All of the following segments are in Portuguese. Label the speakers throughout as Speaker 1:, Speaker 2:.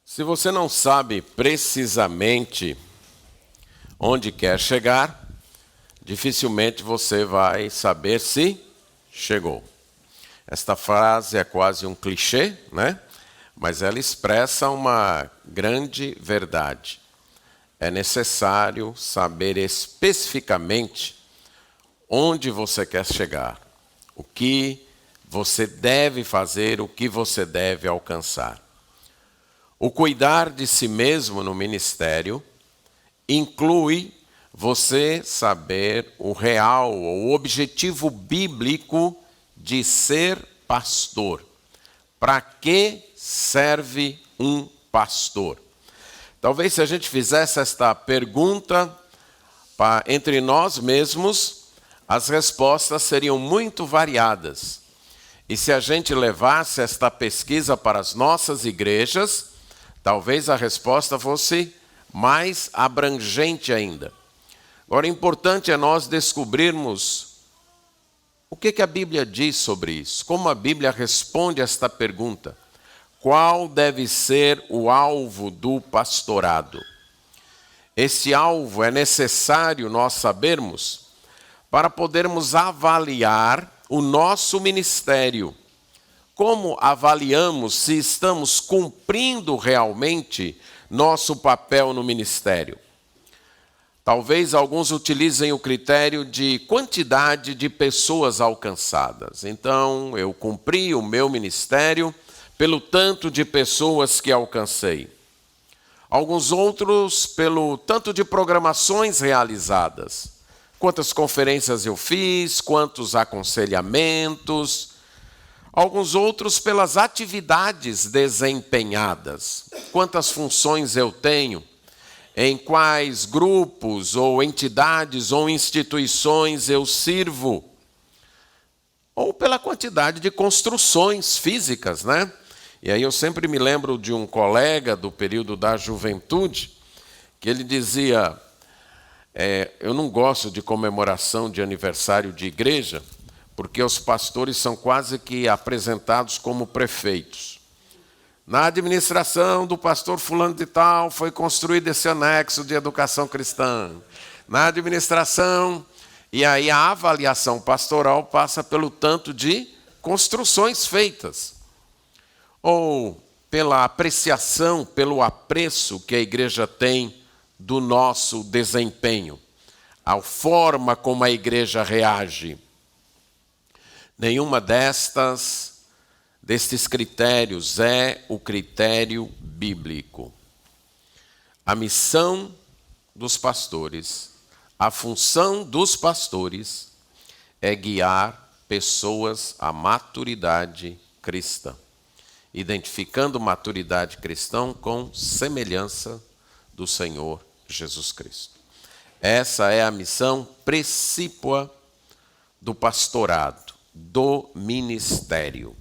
Speaker 1: Se você não sabe precisamente onde quer chegar, dificilmente você vai saber se chegou. Esta frase é quase um clichê, né? Mas ela expressa uma grande verdade. É necessário saber especificamente onde você quer chegar, o que você deve fazer, o que você deve alcançar. O cuidar de si mesmo no ministério inclui você saber o real, o objetivo bíblico de ser pastor. Para que serve um pastor? Talvez se a gente fizesse esta pergunta entre nós mesmos, as respostas seriam muito variadas. E se a gente levasse esta pesquisa para as nossas igrejas, talvez a resposta fosse mais abrangente ainda. Agora, o importante é nós descobrirmos o que a Bíblia diz sobre isso, como a Bíblia responde a esta pergunta. Qual deve ser o alvo do pastorado? Esse alvo é necessário nós sabermos para podermos avaliar o nosso ministério. Como avaliamos se estamos cumprindo realmente nosso papel no ministério? Talvez alguns utilizem o critério de quantidade de pessoas alcançadas. Então, eu cumpri o meu ministério pelo tanto de pessoas que alcancei. Alguns outros pelo tanto de programações realizadas. Quantas conferências eu fiz, quantos aconselhamentos. Alguns outros pelas atividades desempenhadas. Quantas funções eu tenho, em quais grupos ou entidades ou instituições eu sirvo. Ou pela quantidade de construções físicas, né? E aí eu sempre me lembro de um colega do período da juventude, que ele dizia, eu não gosto de comemoração de aniversário de igreja, porque os pastores são quase que apresentados como prefeitos. Na administração do pastor fulano de tal foi construído esse anexo de educação cristã. Na administração, e aí a avaliação pastoral passa pelo tanto de construções feitas. Ou pela apreciação, pelo apreço que a igreja tem do nosso desempenho. A forma como a igreja reage. Nenhuma destes critérios é o critério bíblico. A missão dos pastores, a função dos pastores é guiar pessoas à maturidade cristã, identificando maturidade cristã com semelhança do Senhor Jesus Cristo. Essa é a missão precípua do pastorado, do ministério.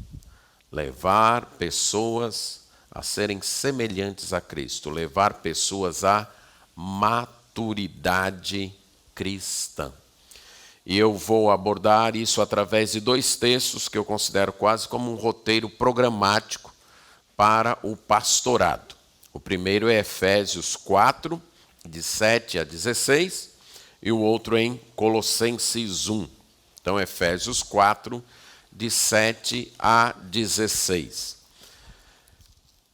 Speaker 1: Levar pessoas a serem semelhantes a Cristo, levar pessoas à maturidade cristã. E eu vou abordar isso através de dois textos que eu considero quase como um roteiro programático para o pastorado. O primeiro é Efésios 4, de 7 a 16, e o outro em Colossenses 1. Então, Efésios 4, de 7 a 16.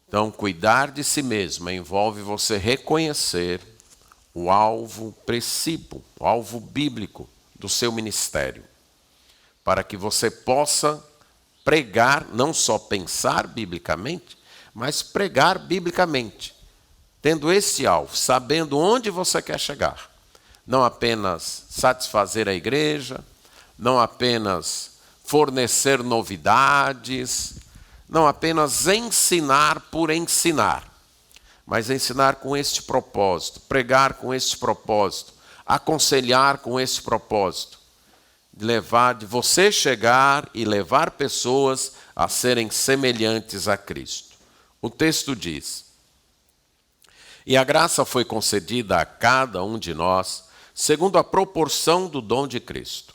Speaker 1: Então, cuidar de si mesmo envolve você reconhecer o alvo precípio, o alvo bíblico do seu ministério, para que você possa pregar, não só pensar biblicamente, mas pregar biblicamente, tendo esse alvo, sabendo onde você quer chegar. Não apenas satisfazer a igreja, não apenas fornecer novidades, não apenas ensinar por ensinar, mas ensinar com este propósito, pregar com este propósito, aconselhar com este propósito, de você chegar e levar pessoas a serem semelhantes a Cristo. O texto diz: e a graça foi concedida a cada um de nós, segundo a proporção do dom de Cristo.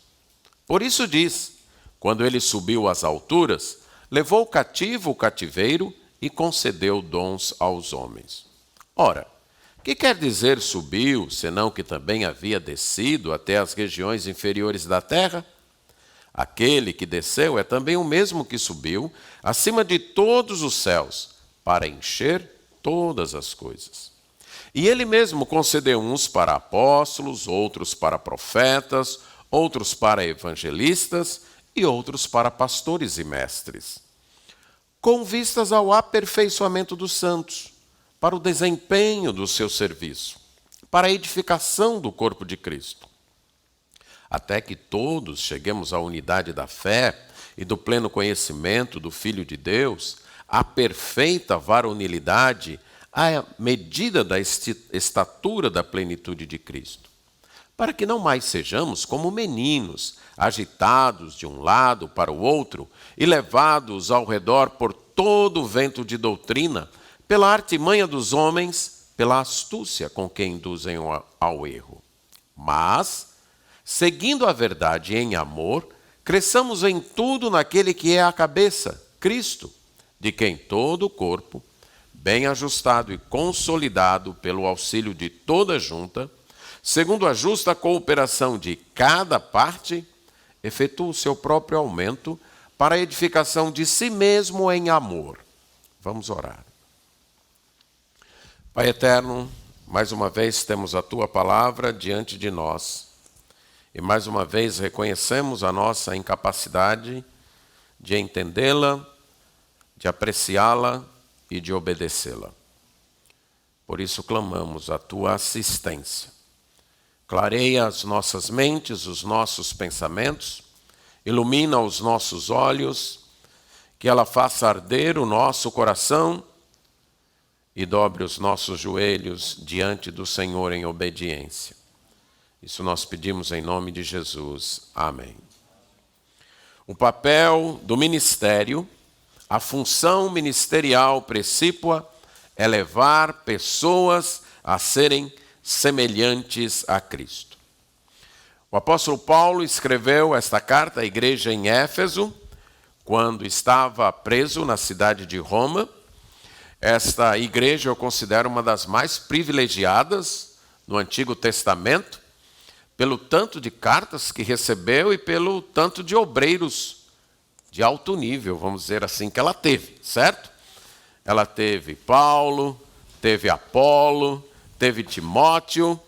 Speaker 1: Por isso diz, quando ele subiu às alturas, levou cativo o cativeiro e concedeu dons aos homens. Ora, que quer dizer subiu, senão que também havia descido até as regiões inferiores da terra? Aquele que desceu é também o mesmo que subiu acima de todos os céus, para encher todas as coisas. E ele mesmo concedeu uns para apóstolos, outros para profetas, outros para evangelistas e outros para pastores e mestres, com vistas ao aperfeiçoamento dos santos, para o desempenho do seu serviço, para a edificação do corpo de Cristo, até que todos cheguemos à unidade da fé e do pleno conhecimento do Filho de Deus, à perfeita varonilidade, à medida da estatura da plenitude de Cristo, para que não mais sejamos como meninos, agitados de um lado para o outro e levados ao redor por todo o vento de doutrina, pela artimanha dos homens, pela astúcia com que induzem ao erro. Mas, seguindo a verdade em amor, cresçamos em tudo naquele que é a cabeça, Cristo, de quem todo o corpo, bem ajustado e consolidado pelo auxílio de toda junta, segundo a justa cooperação de cada parte, efetua o seu próprio aumento para a edificação de si mesmo em amor. Vamos orar. Pai eterno, mais uma vez temos a Tua palavra diante de nós e mais uma vez reconhecemos a nossa incapacidade de entendê-la, de apreciá-la e de obedecê-la. Por isso clamamos a Tua assistência. Clareia as nossas mentes, os nossos pensamentos, ilumina os nossos olhos, que ela faça arder o nosso coração e dobre os nossos joelhos diante do Senhor em obediência. Isso nós pedimos em nome de Jesus. Amém. O papel do ministério, a função ministerial precípua é levar pessoas a serem semelhantes a Cristo. O apóstolo Paulo escreveu esta carta à igreja em Éfeso, quando estava preso na cidade de Roma. Esta igreja eu considero uma das mais privilegiadas no Antigo Testamento, pelo tanto de cartas que recebeu e pelo tanto de obreiros de alto nível, vamos dizer assim, que ela teve, certo? Ela teve Paulo, teve Apolo, teve Timóteo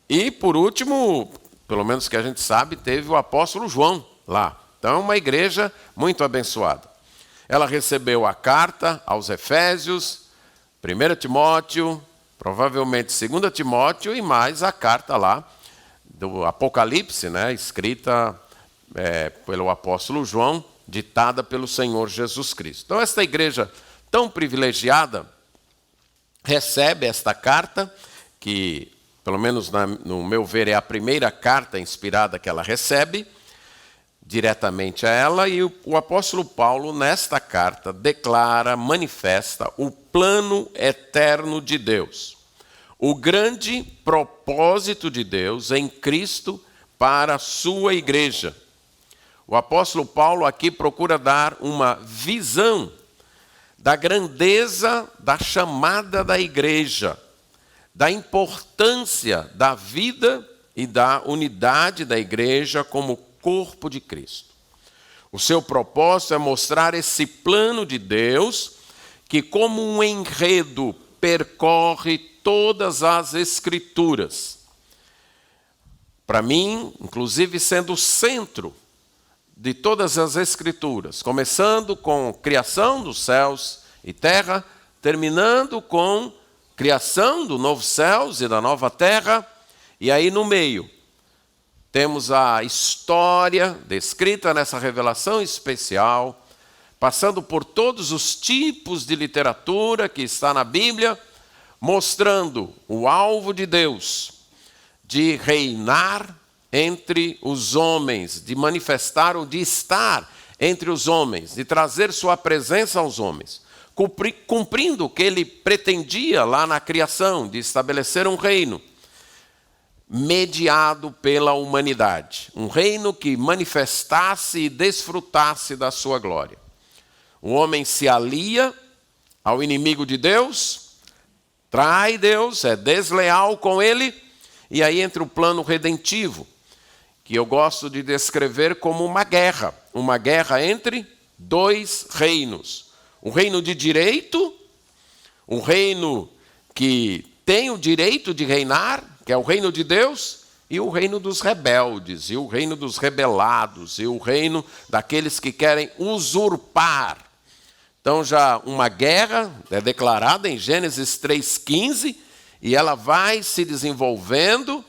Speaker 1: e, por último, pelo menos que a gente sabe, teve o apóstolo João lá. Então, uma igreja muito abençoada. Ela recebeu a carta aos Efésios, 1 Timóteo, provavelmente 2 Timóteo e mais a carta lá do Apocalipse, né, escrita pelo apóstolo João, ditada pelo Senhor Jesus Cristo. Então, esta igreja tão privilegiada recebe esta carta, que, pelo menos no meu ver, é a primeira carta inspirada que ela recebe, diretamente a ela, e o apóstolo Paulo, nesta carta, declara, manifesta o plano eterno de Deus, o grande propósito de Deus em Cristo para a sua igreja. O apóstolo Paulo aqui procura dar uma visão da grandeza da chamada da igreja, da importância da vida e da unidade da igreja como corpo de Cristo. O seu propósito é mostrar esse plano de Deus que, como um enredo, percorre todas as Escrituras. Para mim, inclusive, sendo o centro de todas as Escrituras, começando com a criação dos céus e terra, terminando com a criação do novo céus e da nova terra, e aí no meio temos a história descrita nessa revelação especial, passando por todos os tipos de literatura que está na Bíblia, mostrando o alvo de Deus de reinar entre os homens, de manifestar ou de estar entre os homens, de trazer sua presença aos homens, cumprindo o que ele pretendia lá na criação, de estabelecer um reino mediado pela humanidade, um reino que manifestasse e desfrutasse da sua glória. O homem se alia ao inimigo de Deus, trai Deus, é desleal com ele, e aí entra o plano redentivo, que eu gosto de descrever como uma guerra entre dois reinos. Um reino de direito, um reino que tem o direito de reinar, que é o reino de Deus, e o reino dos rebeldes, e o reino dos rebelados, e o reino daqueles que querem usurpar. Então já uma guerra é declarada em Gênesis 3,15, e ela vai se desenvolvendo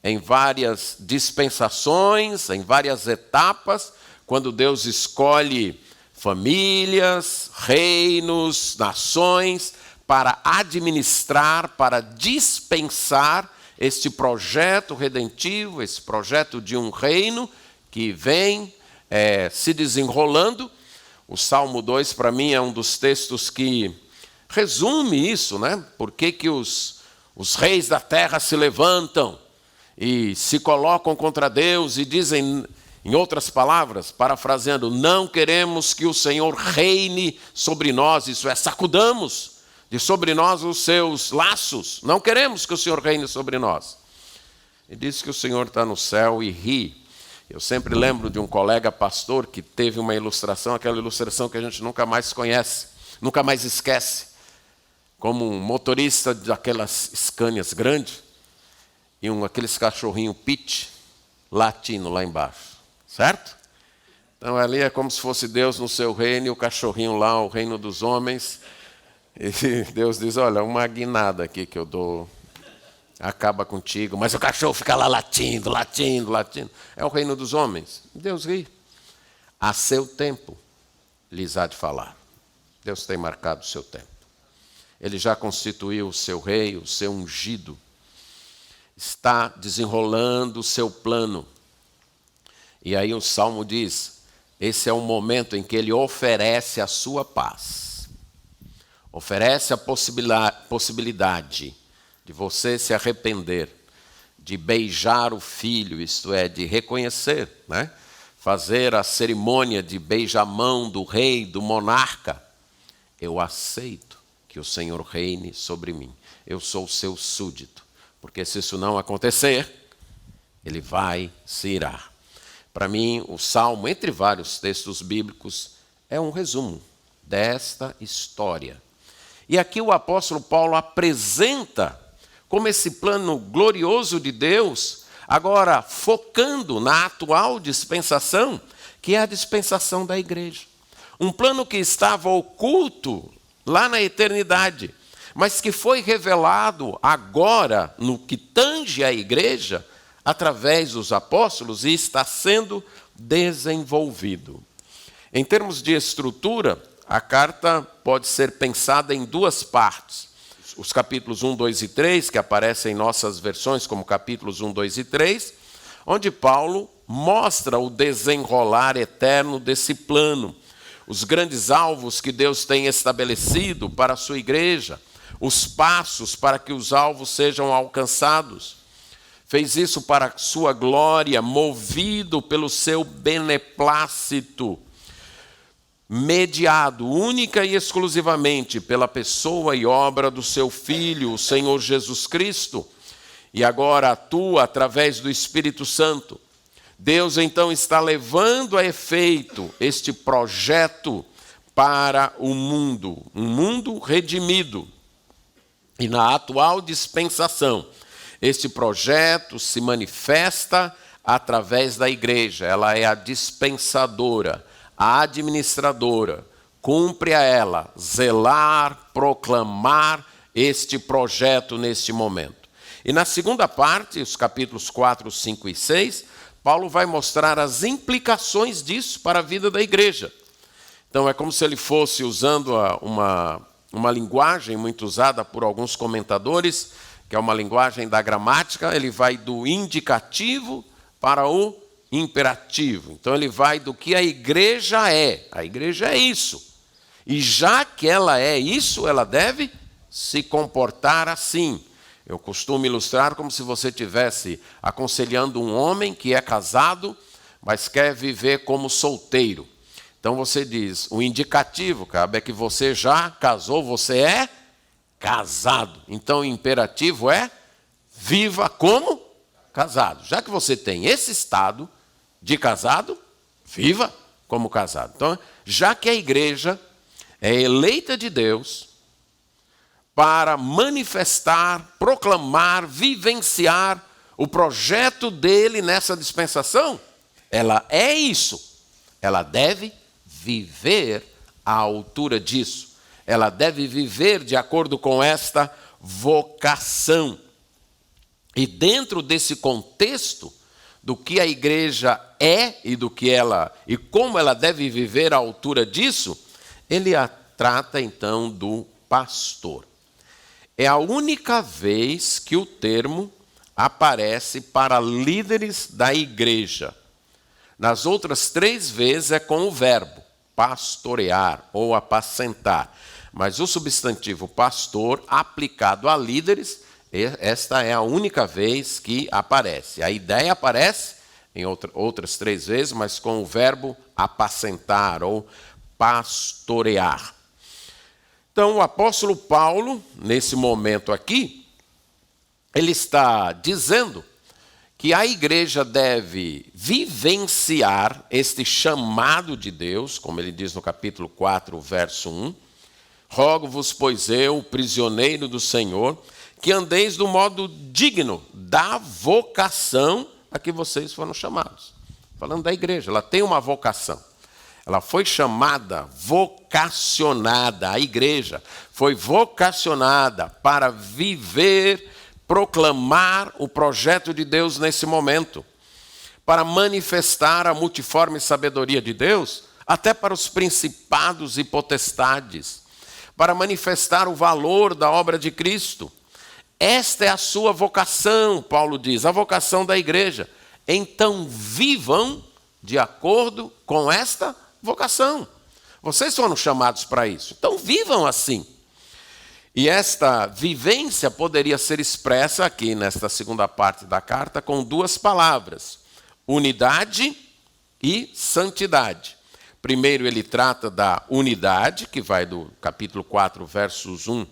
Speaker 1: em várias dispensações, em várias etapas, quando Deus escolhe famílias, reinos, nações, para administrar, para dispensar este projeto redentivo, esse projeto de um reino que vem se desenrolando. O Salmo 2, para mim, é um dos textos que resume isso, né? Por que os reis da terra se levantam e se colocam contra Deus e dizem, em outras palavras, parafraseando, não queremos que o Senhor reine sobre nós, isso é, sacudamos de sobre nós os seus laços, não queremos que o Senhor reine sobre nós. E diz que o Senhor está no céu e ri. Eu sempre lembro de um colega pastor que teve uma ilustração, aquela ilustração que a gente nunca mais conhece, nunca mais esquece, como um motorista daquelas Scanias grandes, e aqueles cachorrinhos pit latindo lá embaixo, certo? Então ali é como se fosse Deus no seu reino e o cachorrinho lá, o reino dos homens. E Deus diz, olha, uma guinada aqui que eu dou, acaba contigo, mas o cachorro fica lá latindo. É o reino dos homens. Deus ri. A seu tempo lhes há de falar. Deus tem marcado o seu tempo. Ele já constituiu o seu rei, o seu ungido. Está desenrolando o seu plano. E aí o Salmo diz, esse é o momento em que ele oferece a sua paz. Oferece a possibilidade de você se arrepender, de beijar o filho, isto é, de reconhecer, né? Fazer a cerimônia de beijamão do rei, do monarca. Eu aceito que o Senhor reine sobre mim. Eu sou seu súdito. Porque se isso não acontecer, ele vai se irar. Para mim, o Salmo, entre vários textos bíblicos, é um resumo desta história. E aqui o apóstolo Paulo apresenta como esse plano glorioso de Deus, agora focando na atual dispensação, que é a dispensação da igreja. Um plano que estava oculto lá na eternidade, mas que foi revelado agora no que tange a igreja, através dos apóstolos, e está sendo desenvolvido. Em termos de estrutura, a carta pode ser pensada em duas partes. Os capítulos 1, 2 e 3, que aparecem em nossas versões como capítulos 1, 2 e 3, onde Paulo mostra o desenrolar eterno desse plano, os grandes alvos que Deus tem estabelecido para a sua igreja, os passos para que os alvos sejam alcançados. Fez isso para a sua glória, movido pelo seu beneplácito, mediado única e exclusivamente pela pessoa e obra do seu Filho, o Senhor Jesus Cristo, e agora atua através do Espírito Santo. Deus então está levando a efeito este projeto para o mundo, um mundo redimido. E na atual dispensação, este projeto se manifesta através da igreja, ela é a dispensadora, a administradora, cumpre a ela zelar, proclamar este projeto neste momento. E na segunda parte, os capítulos 4, 5 e 6, Paulo vai mostrar as implicações disso para a vida da igreja. Então é como se ele fosse usando uma linguagem muito usada por alguns comentadores, que é uma linguagem da gramática, ele vai do indicativo para o imperativo. Então ele vai do que a igreja é. A igreja é isso. E já que ela é isso, ela deve se comportar assim. Eu costumo ilustrar como se você estivesse aconselhando um homem que é casado, mas quer viver como solteiro. Então você diz, o indicativo, Cabo, é que você já casou, você é casado. Então o imperativo é viva como casado. Já que você tem esse estado de casado, viva como casado. Então, já que a igreja é eleita de Deus para manifestar, proclamar, vivenciar o projeto dele nessa dispensação, ela é isso. Ela deve viver à altura disso. Ela deve viver de acordo com esta vocação. E dentro desse contexto do que a igreja é e do que ela e como ela deve viver à altura disso, ele a trata então do pastor. É a única vez que o termo aparece para líderes da igreja. Nas outras 3 vezes é com o verbo pastorear ou apacentar. Mas o substantivo pastor aplicado a líderes, esta é a única vez que aparece. A ideia aparece em outras 3 vezes, mas com o verbo apacentar ou pastorear. Então, o apóstolo Paulo, nesse momento aqui, ele está dizendo que a igreja deve vivenciar este chamado de Deus, como ele diz no capítulo 4, verso 1. Rogo-vos, pois eu, prisioneiro do Senhor, que andeis do modo digno da vocação a que vocês foram chamados. Falando da igreja, ela tem uma vocação. Ela foi chamada, vocacionada, a igreja foi vocacionada para viver, proclamar o projeto de Deus nesse momento, para manifestar a multiforme sabedoria de Deus, até para os principados e potestades, para manifestar o valor da obra de Cristo. Esta é a sua vocação, Paulo diz, a vocação da igreja. Então vivam de acordo com esta vocação. Vocês foram chamados para isso, então vivam assim. E esta vivência poderia ser expressa aqui nesta segunda parte da carta com 2 palavras: unidade e santidade. Primeiro ele trata da unidade, que vai do capítulo 4, versos 1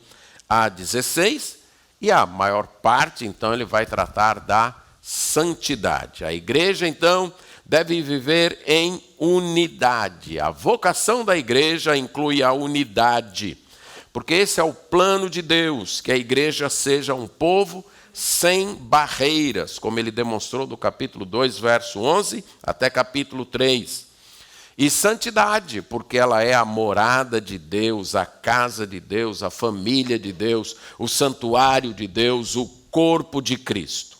Speaker 1: a 16, e a maior parte, então, ele vai tratar da santidade. A igreja, então, deve viver em unidade. A vocação da igreja inclui a unidade, porque esse é o plano de Deus, que a igreja seja um povo sem barreiras, como ele demonstrou do capítulo 2, verso 11, até capítulo 3. E santidade, porque ela é a morada de Deus, a casa de Deus, a família de Deus, o santuário de Deus, o corpo de Cristo.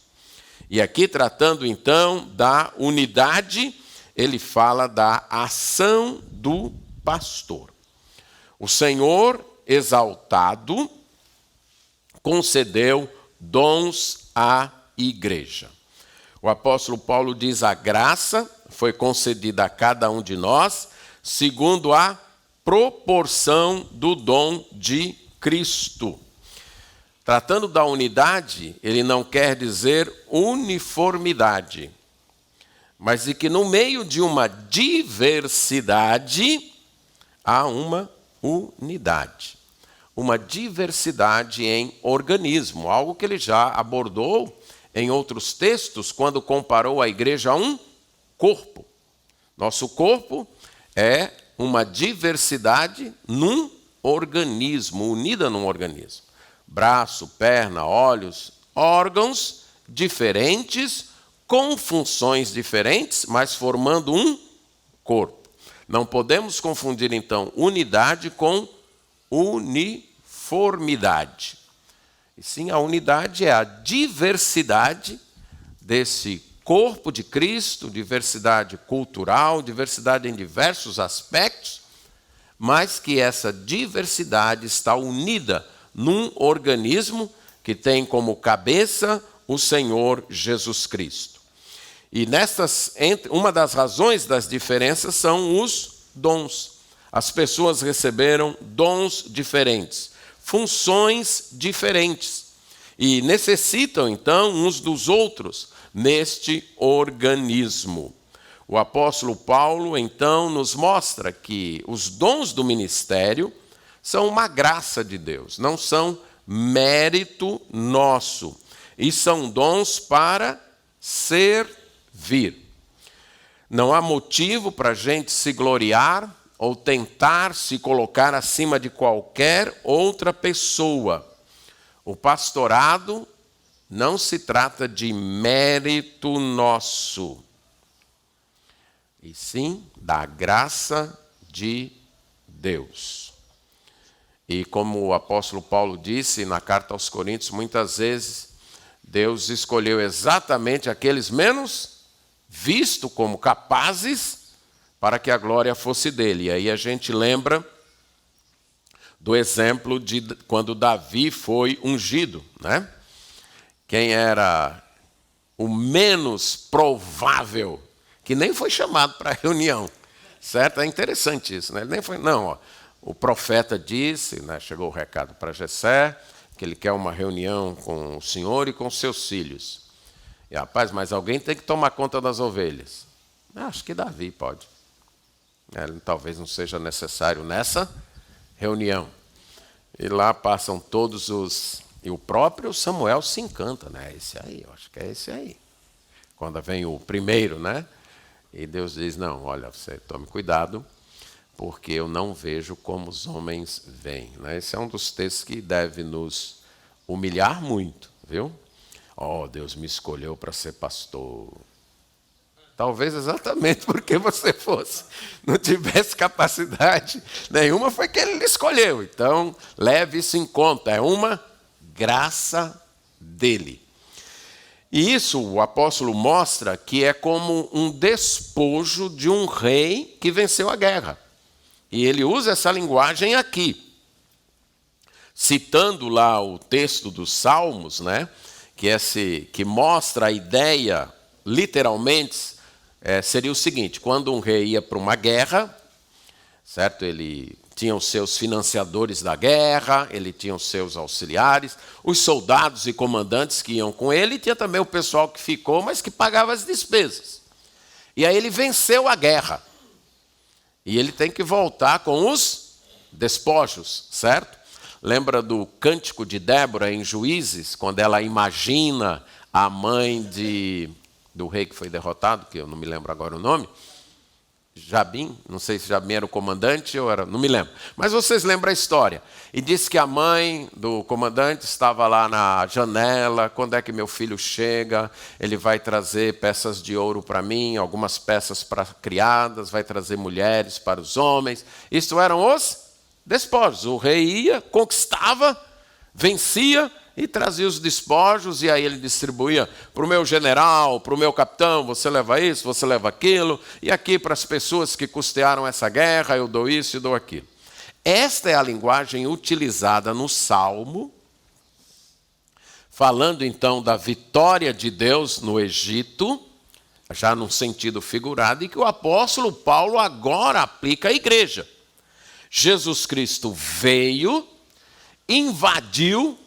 Speaker 1: E aqui, tratando então da unidade, ele fala da ação do pastor. O Senhor, exaltado, concedeu dons à igreja. O apóstolo Paulo diz: a graça foi concedida a cada um de nós, segundo a proporção do dom de Cristo. Tratando da unidade, ele não quer dizer uniformidade, mas de que no meio de uma diversidade há uma unidade. Uma diversidade em organismo, algo que ele já abordou em outros textos, quando comparou a igreja a um corpo. Nosso corpo é uma diversidade num organismo, unida num organismo. Braço, perna, olhos, órgãos diferentes, com funções diferentes, mas formando um corpo. Não podemos confundir, então, unidade com uniformidade. E sim, a unidade é a diversidade desse corpo de Cristo, diversidade cultural, diversidade em diversos aspectos, mas que essa diversidade está unida num organismo que tem como cabeça o Senhor Jesus Cristo. E uma das razões das diferenças são os dons. As pessoas receberam dons diferentes, funções diferentes, e necessitam, então, uns dos outros neste organismo. o apóstolo Paulo, então, nos mostra que os dons do ministério são uma graça de Deus, não são mérito nosso, e são dons para servir. Não há motivo para a gente se gloriar ou tentar se colocar acima de qualquer outra pessoa. O pastorado não se trata de mérito nosso, e sim da graça de Deus. E como o apóstolo Paulo disse na carta aos Coríntios, muitas vezes Deus escolheu exatamente aqueles menos vistos como capazes para que a glória fosse dele. E aí a gente lembra do exemplo de quando Davi foi ungido, né? Quem era o menos provável, que nem foi chamado para a reunião, certo? É interessante isso, né? Ele nem foi, não, ó. O profeta disse, né, chegou o recado para Jessé, que ele quer uma reunião com o senhor e com seus filhos. E, rapaz, mas alguém tem que tomar conta das ovelhas. Acho que Davi pode. Talvez não seja necessário nessa reunião. E lá passam todos os... E o próprio Samuel se encanta, né? Esse aí, eu acho que é esse aí. Quando vem o primeiro, né? E Deus diz, não, olha, você tome cuidado, porque eu não vejo como os homens veem. Né? Esse é um dos textos que deve nos humilhar muito, viu? Oh, Deus me escolheu para ser pastor. Talvez exatamente porque você não tivesse capacidade nenhuma, foi que ele lhe escolheu. Então, leve isso em conta, é uma graça dele. E isso o apóstolo mostra que é como um despojo de um rei que venceu a guerra. E ele usa essa linguagem aqui, citando lá o texto dos Salmos, né? Que mostra a ideia, literalmente, seria o seguinte: quando um rei ia para uma guerra, certo? Ele tinha os seus financiadores da guerra, ele tinha os seus auxiliares, os soldados e comandantes que iam com ele, e tinha também o pessoal que ficou, mas que pagava as despesas. E aí ele venceu a guerra. E ele tem que voltar com os despojos, certo? Lembra do cântico de Débora em Juízes, quando ela imagina a mãe do rei que foi derrotado, que eu não me lembro agora o nome, Jabim, não sei se Jabim era o comandante ou era, não me lembro. Mas vocês lembram a história. E disse que a mãe do comandante estava lá na janela, quando é que meu filho chega, ele vai trazer peças de ouro para mim, algumas peças para criadas, vai trazer mulheres para os homens. Isto eram os despojos. O rei ia, conquistava, vencia e trazia os despojos, e aí ele distribuía para o meu general, para o meu capitão, você leva isso, você leva aquilo, e aqui para as pessoas que custearam essa guerra, eu dou isso e dou aquilo. Esta é a linguagem utilizada no Salmo, falando então da vitória de Deus no Egito, já num sentido figurado, e que o apóstolo Paulo agora aplica à igreja. Jesus Cristo veio, invadiu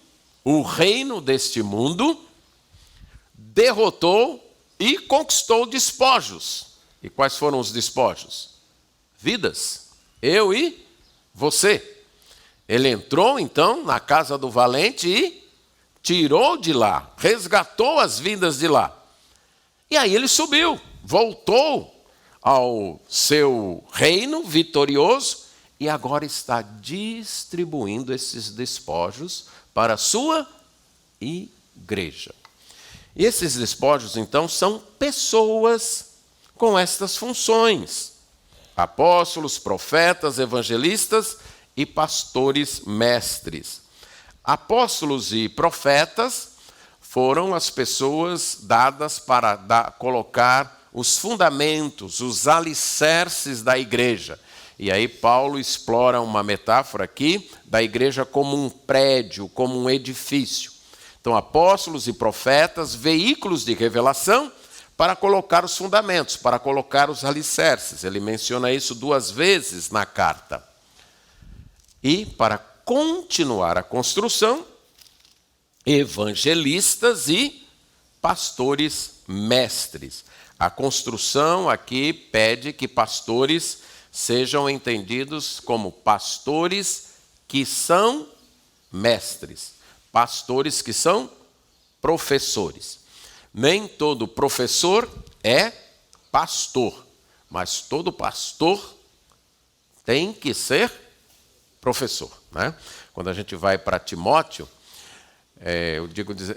Speaker 1: o reino deste mundo, derrotou e conquistou despojos. E quais foram os despojos? Vidas. Eu e você. Ele entrou, então, na casa do valente e tirou de lá, resgatou as vidas de lá. E aí ele subiu, voltou ao seu reino vitorioso e agora está distribuindo esses despojos para a sua igreja. E esses despojos, então, são pessoas com estas funções: apóstolos, profetas, evangelistas e pastores mestres. Apóstolos e profetas foram as pessoas dadas para colocar os fundamentos, os alicerces da igreja. E aí Paulo explora uma metáfora aqui da igreja como um prédio, como um edifício. Então, apóstolos e profetas, veículos de revelação para colocar os fundamentos, para colocar os alicerces. Ele menciona isso 2 vezes na carta. E para continuar a construção, evangelistas e pastores mestres. A construção aqui pede que pastores sejam entendidos como pastores que são mestres, pastores que são professores. Nem todo professor é pastor, mas todo pastor tem que ser professor, né? Quando a gente vai para Timóteo,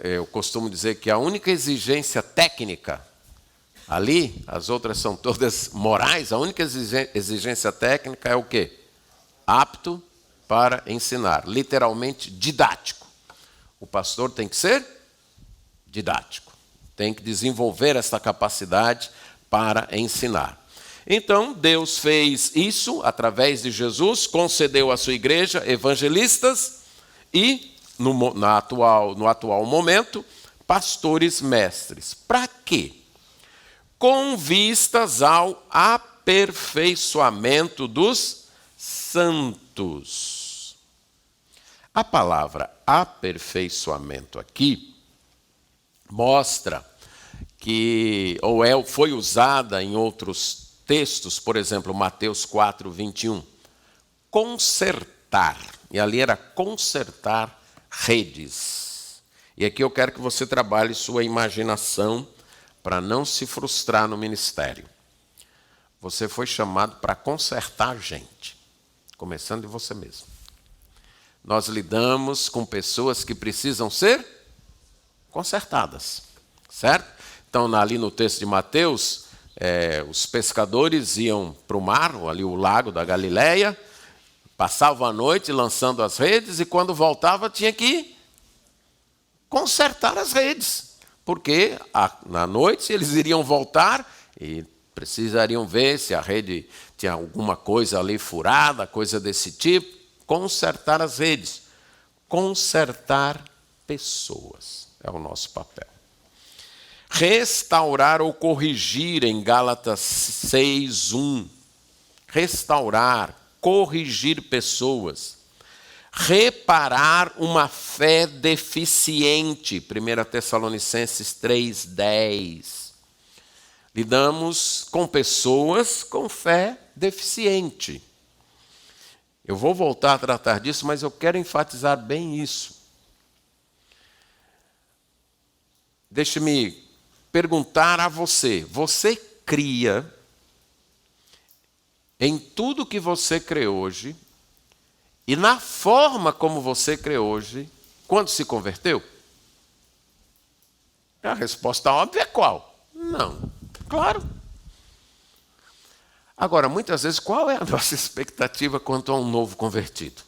Speaker 1: eu costumo dizer que a única exigência técnica ali, as outras são todas morais, a única exigência técnica é o quê? Apto para ensinar, literalmente didático. O pastor tem que ser didático, tem que desenvolver essa capacidade para ensinar. Então, Deus fez isso através de Jesus, concedeu à sua igreja evangelistas e, no atual momento, pastores mestres. Para quê? Com vistas ao aperfeiçoamento dos santos. A palavra aperfeiçoamento aqui mostra que, foi usada em outros textos, por exemplo, Mateus 4, 21. Consertar. E ali era consertar redes. E aqui eu quero que você trabalhe sua imaginação para não se frustrar no ministério. Você foi chamado para consertar gente, começando de você mesmo. Nós lidamos com pessoas que precisam ser consertadas, certo? Então, ali no texto de Mateus, os pescadores iam para o mar, ali o lago da Galileia, passavam a noite lançando as redes e quando voltava tinha que consertar as redes, porque na noite eles iriam voltar e precisariam ver se a rede tinha alguma coisa ali furada, coisa desse tipo, consertar as redes. Consertar pessoas é o nosso papel. Restaurar ou corrigir em Gálatas 6:1. Restaurar, corrigir pessoas. Reparar uma fé deficiente. 1 Tessalonicenses 3:10. Lidamos com pessoas com fé deficiente. Eu vou voltar a tratar disso, mas eu quero enfatizar bem isso. Deixe-me perguntar a você. Você cria em tudo que você crê hoje e na forma como você crê hoje quando se converteu? A resposta óbvia é qual? Não. Claro. Agora, muitas vezes, qual é a nossa expectativa quanto a um novo convertido?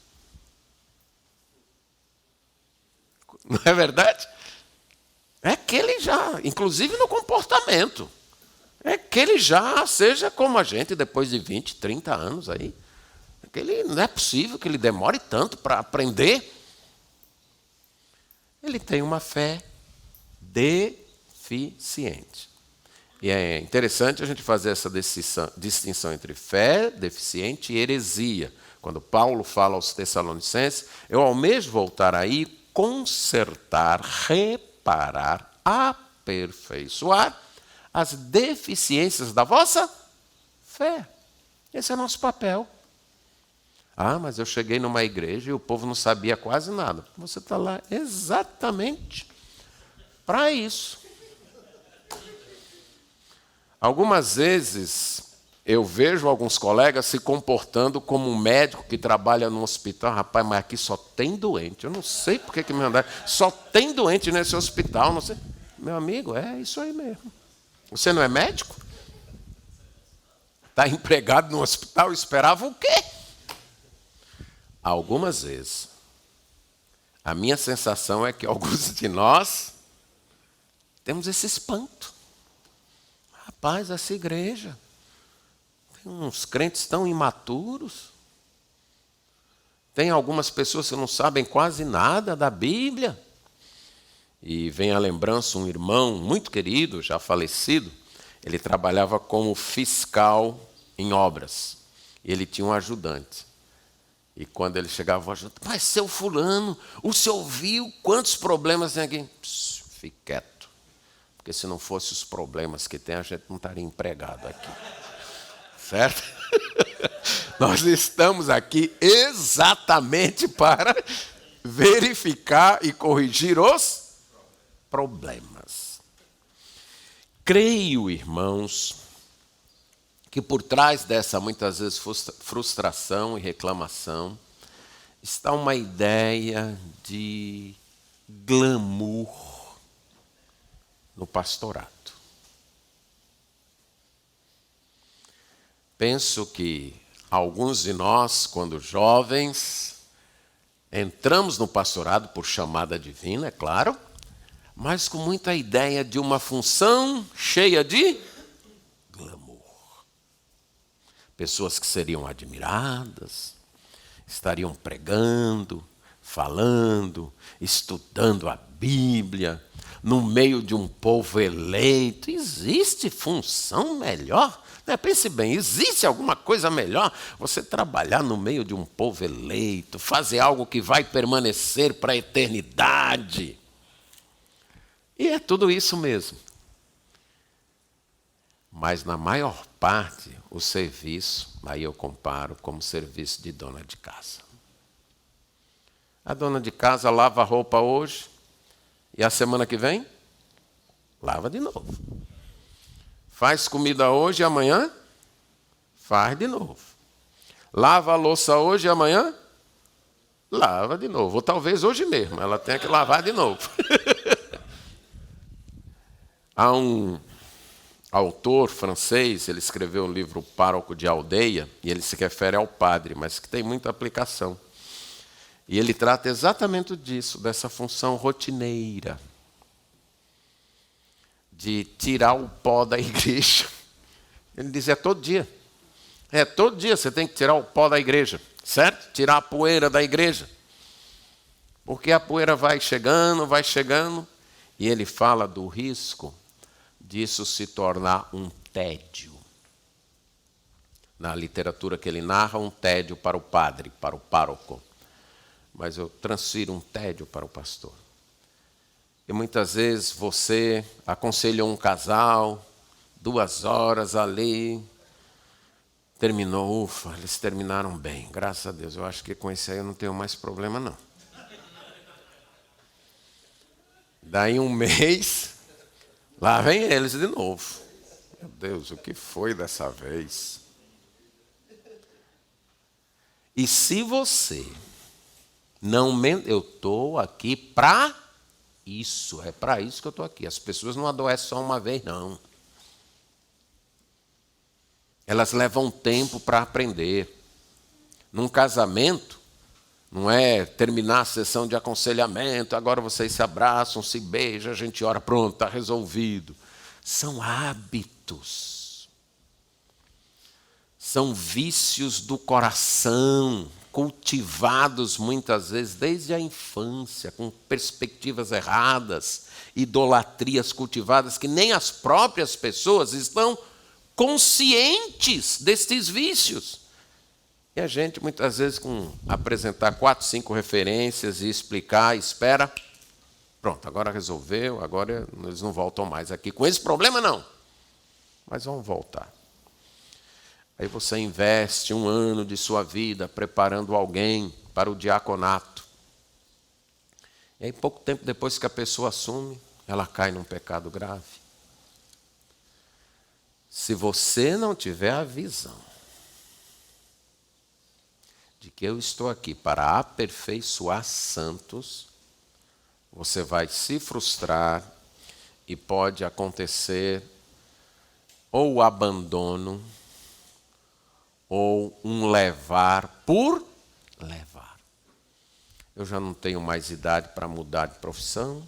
Speaker 1: Não é verdade? É que ele já, inclusive no comportamento, é que ele já seja como a gente depois de 20, 30 anos aí. É que ele, não é possível que ele demore tanto para aprender. Ele tem uma fé deficiente. E é interessante a gente fazer essa distinção entre fé deficiente e heresia. Quando Paulo fala aos Tessalonicenses, eu almejo voltar aí, consertar, reparar, aperfeiçoar as deficiências da vossa fé. Esse é nosso papel. Ah, mas eu cheguei numa igreja e o povo não sabia quase nada. Você está lá exatamente para isso. Algumas vezes eu vejo alguns colegas se comportando como um médico que trabalha no hospital. Rapaz, mas aqui só tem doente. Eu não sei por que me mandaram. Só tem doente nesse hospital. Não sei. Meu amigo, é isso aí mesmo. Você não é médico? Está empregado no hospital, esperava o quê? Algumas vezes, a minha sensação é que alguns de nós temos esse espanto. Rapaz, essa igreja tem uns crentes tão imaturos. Tem algumas pessoas que não sabem quase nada da Bíblia. E vem à lembrança um irmão muito querido, já falecido. Ele trabalhava como fiscal em obras. E ele tinha um ajudante. E quando ele chegava, o ajudante, mas seu fulano, o senhor viu quantos problemas tem aqui? Fique quieto. Porque se não fosse os problemas que tem, a gente não estaria empregado aqui. Certo? Nós estamos aqui exatamente para verificar e corrigir os problemas. Creio, irmãos, que por trás dessa, muitas vezes, frustração e reclamação, está uma ideia de glamour no pastorado. Penso que alguns de nós, quando jovens, entramos no pastorado por chamada divina, é claro, mas com muita ideia de uma função cheia de glamour. Pessoas que seriam admiradas, estariam pregando, falando, estudando a Bíblia, no meio de um povo eleito. Existe função melhor? Pense bem, existe alguma coisa melhor? Você trabalhar no meio de um povo eleito, fazer algo que vai permanecer para a eternidade. E é tudo isso mesmo. Mas na maior parte, o serviço, aí eu comparo como serviço de dona de casa. A dona de casa lava a roupa hoje e a semana que vem, lava de novo. Faz comida hoje e amanhã, faz de novo. Lava a louça hoje e amanhã, lava de novo. Ou talvez hoje mesmo, ela tenha que lavar de novo. Há um autor francês, ele escreveu um livro Pároco de Aldeia, e ele se refere ao padre, mas que tem muita aplicação. E ele trata exatamente disso, dessa função rotineira, de tirar o pó da igreja. Ele diz, é todo dia. Todo dia você tem que tirar o pó da igreja, certo? Tirar a poeira da igreja. Porque a poeira vai chegando, e ele fala do risco disso se tornar um tédio. Na literatura que ele narra, um tédio para o padre, para o pároco. Mas eu transfiro um tédio para o pastor. E muitas vezes você aconselhou um casal, 2 horas ali, terminou, ufa, eles terminaram bem, graças a Deus. Eu acho que com esse aí eu não tenho mais problema, não. Daí 1 mês, lá vem eles de novo. Meu Deus, o que foi dessa vez? E se você não... Eu estou aqui para... Isso, é para isso que eu estou aqui. As pessoas não adoecem só uma vez, não. Elas levam tempo para aprender. Num casamento, não é terminar a sessão de aconselhamento, agora vocês se abraçam, se beijam, a gente ora, pronto, está resolvido. São hábitos. São vícios do coração, cultivados muitas vezes desde a infância, com perspectivas erradas, idolatrias cultivadas que nem as próprias pessoas estão conscientes destes vícios. E a gente muitas vezes com apresentar 4, 5 referências e explicar, espera, pronto, agora resolveu, agora eles não voltam mais aqui. Com esse problema não, mas vão voltar. Aí você investe 1 ano de sua vida preparando alguém para o diaconato. E aí, pouco tempo depois que a pessoa assume, ela cai num pecado grave. Se você não tiver a visão de que eu estou aqui para aperfeiçoar santos, você vai se frustrar e pode acontecer ou o abandono, ou um levar por levar. Eu já não tenho mais idade para mudar de profissão.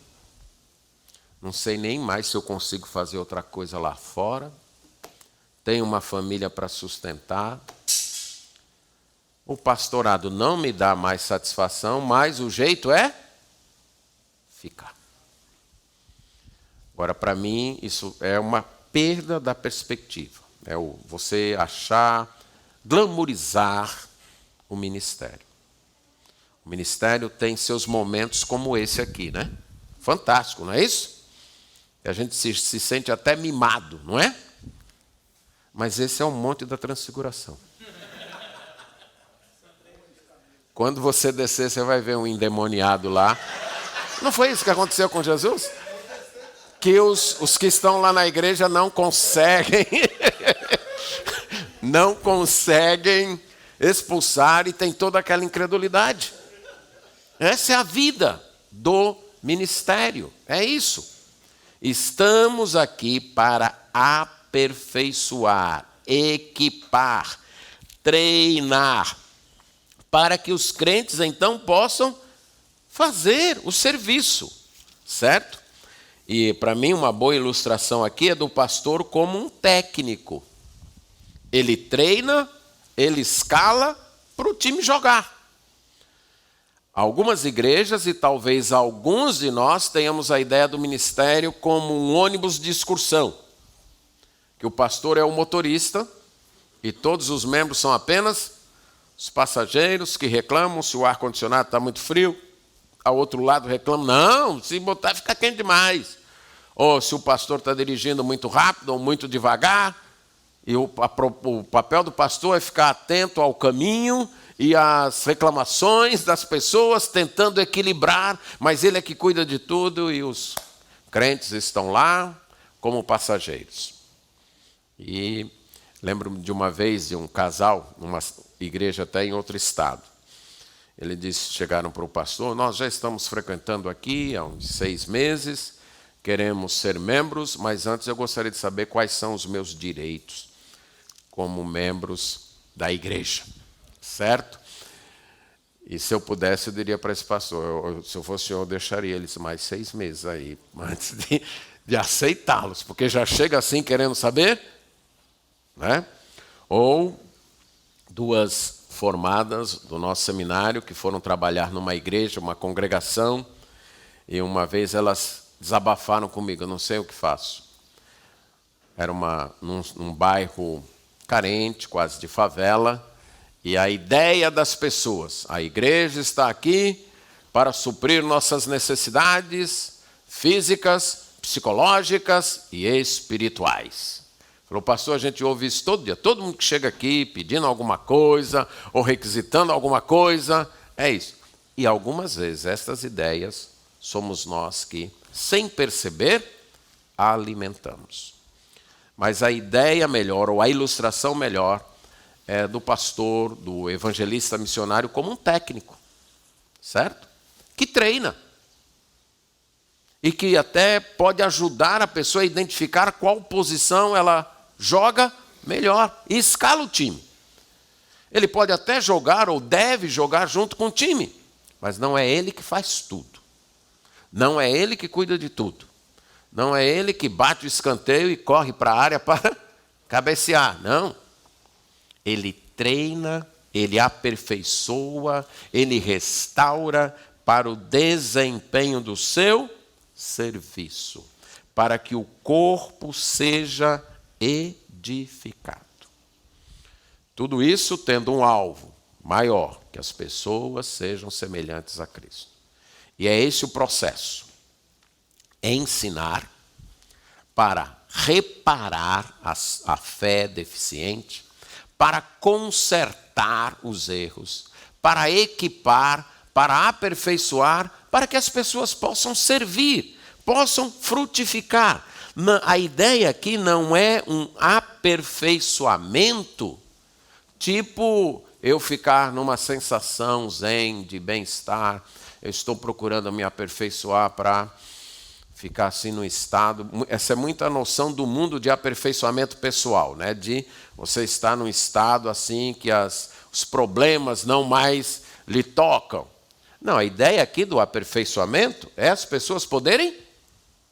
Speaker 1: Não sei nem mais se eu consigo fazer outra coisa lá fora. Tenho uma família para sustentar. O pastorado não me dá mais satisfação, mas o jeito é ficar. Agora, para mim, isso é uma perda da perspectiva. É você achar... glamourizar o ministério. O ministério tem seus momentos como esse aqui, né? Fantástico, não é isso? A gente se sente até mimado, não é? Mas esse é o Monte da Transfiguração. Quando você descer, você vai ver um endemoniado lá. Não foi isso que aconteceu com Jesus? Que os que estão lá na igreja não conseguem expulsar e tem toda aquela incredulidade. Essa é a vida do ministério. É isso. Estamos aqui para aperfeiçoar, equipar, treinar, para que os crentes então possam fazer o serviço, certo? E para mim uma boa ilustração aqui é do pastor como um técnico. Ele treina, ele escala para o time jogar. Algumas igrejas e talvez alguns de nós tenhamos a ideia do ministério como um ônibus de excursão, que o pastor é o motorista e todos os membros são apenas os passageiros que reclamam se o ar-condicionado está muito frio, ao outro lado reclamam, não, se botar fica quente demais. Ou se o pastor está dirigindo muito rápido ou muito devagar, e o papel do pastor é ficar atento ao caminho e às reclamações das pessoas, tentando equilibrar, mas ele é que cuida de tudo e os crentes estão lá como passageiros. E lembro-me de uma vez de um casal, numa igreja até em outro estado. Ele disse, chegaram para o pastor, nós já estamos frequentando aqui há uns 6 meses, queremos ser membros, mas antes eu gostaria de saber quais são os meus direitos como membros da igreja. Certo? E se eu pudesse, eu diria para esse pastor, se eu fosse o senhor, eu deixaria eles mais 6 meses aí, antes de aceitá-los, porque já chega assim querendo saber, né? Ou 2 formadas do nosso seminário que foram trabalhar numa igreja, uma congregação, e uma vez elas desabafaram comigo, eu não sei o que faço. Era num bairro carente, quase de favela, e a ideia das pessoas, a igreja está aqui para suprir nossas necessidades físicas, psicológicas e espirituais. Falou, pastor, a gente ouve isso todo dia, todo mundo que chega aqui pedindo alguma coisa ou requisitando alguma coisa, é isso. E algumas vezes estas ideias somos nós que, sem perceber, alimentamos. Mas a ideia melhor, ou a ilustração melhor, é do pastor, do evangelista missionário como um técnico, certo? Que treina. E que até pode ajudar a pessoa a identificar qual posição ela joga melhor. E escala o time. Ele pode até jogar ou deve jogar junto com o time, mas não é ele que faz tudo. Não é ele que cuida de tudo. Não é ele que bate o escanteio e corre para a área para cabecear. Não. Ele treina, ele aperfeiçoa, ele restaura para o desempenho do seu serviço, para que o corpo seja edificado. Tudo isso tendo um alvo maior, que as pessoas sejam semelhantes a Cristo. E é esse o processo. Ensinar para reparar a fé deficiente, para consertar os erros, para equipar, para aperfeiçoar, para que as pessoas possam servir, possam frutificar. A ideia aqui não é um aperfeiçoamento, tipo eu ficar numa sensação zen de bem-estar, eu estou procurando me aperfeiçoar para ficar assim no estado. Essa é muita noção do mundo de aperfeiçoamento pessoal, né? De você estar num estado assim que os problemas não mais lhe tocam. Não, a ideia aqui do aperfeiçoamento é as pessoas poderem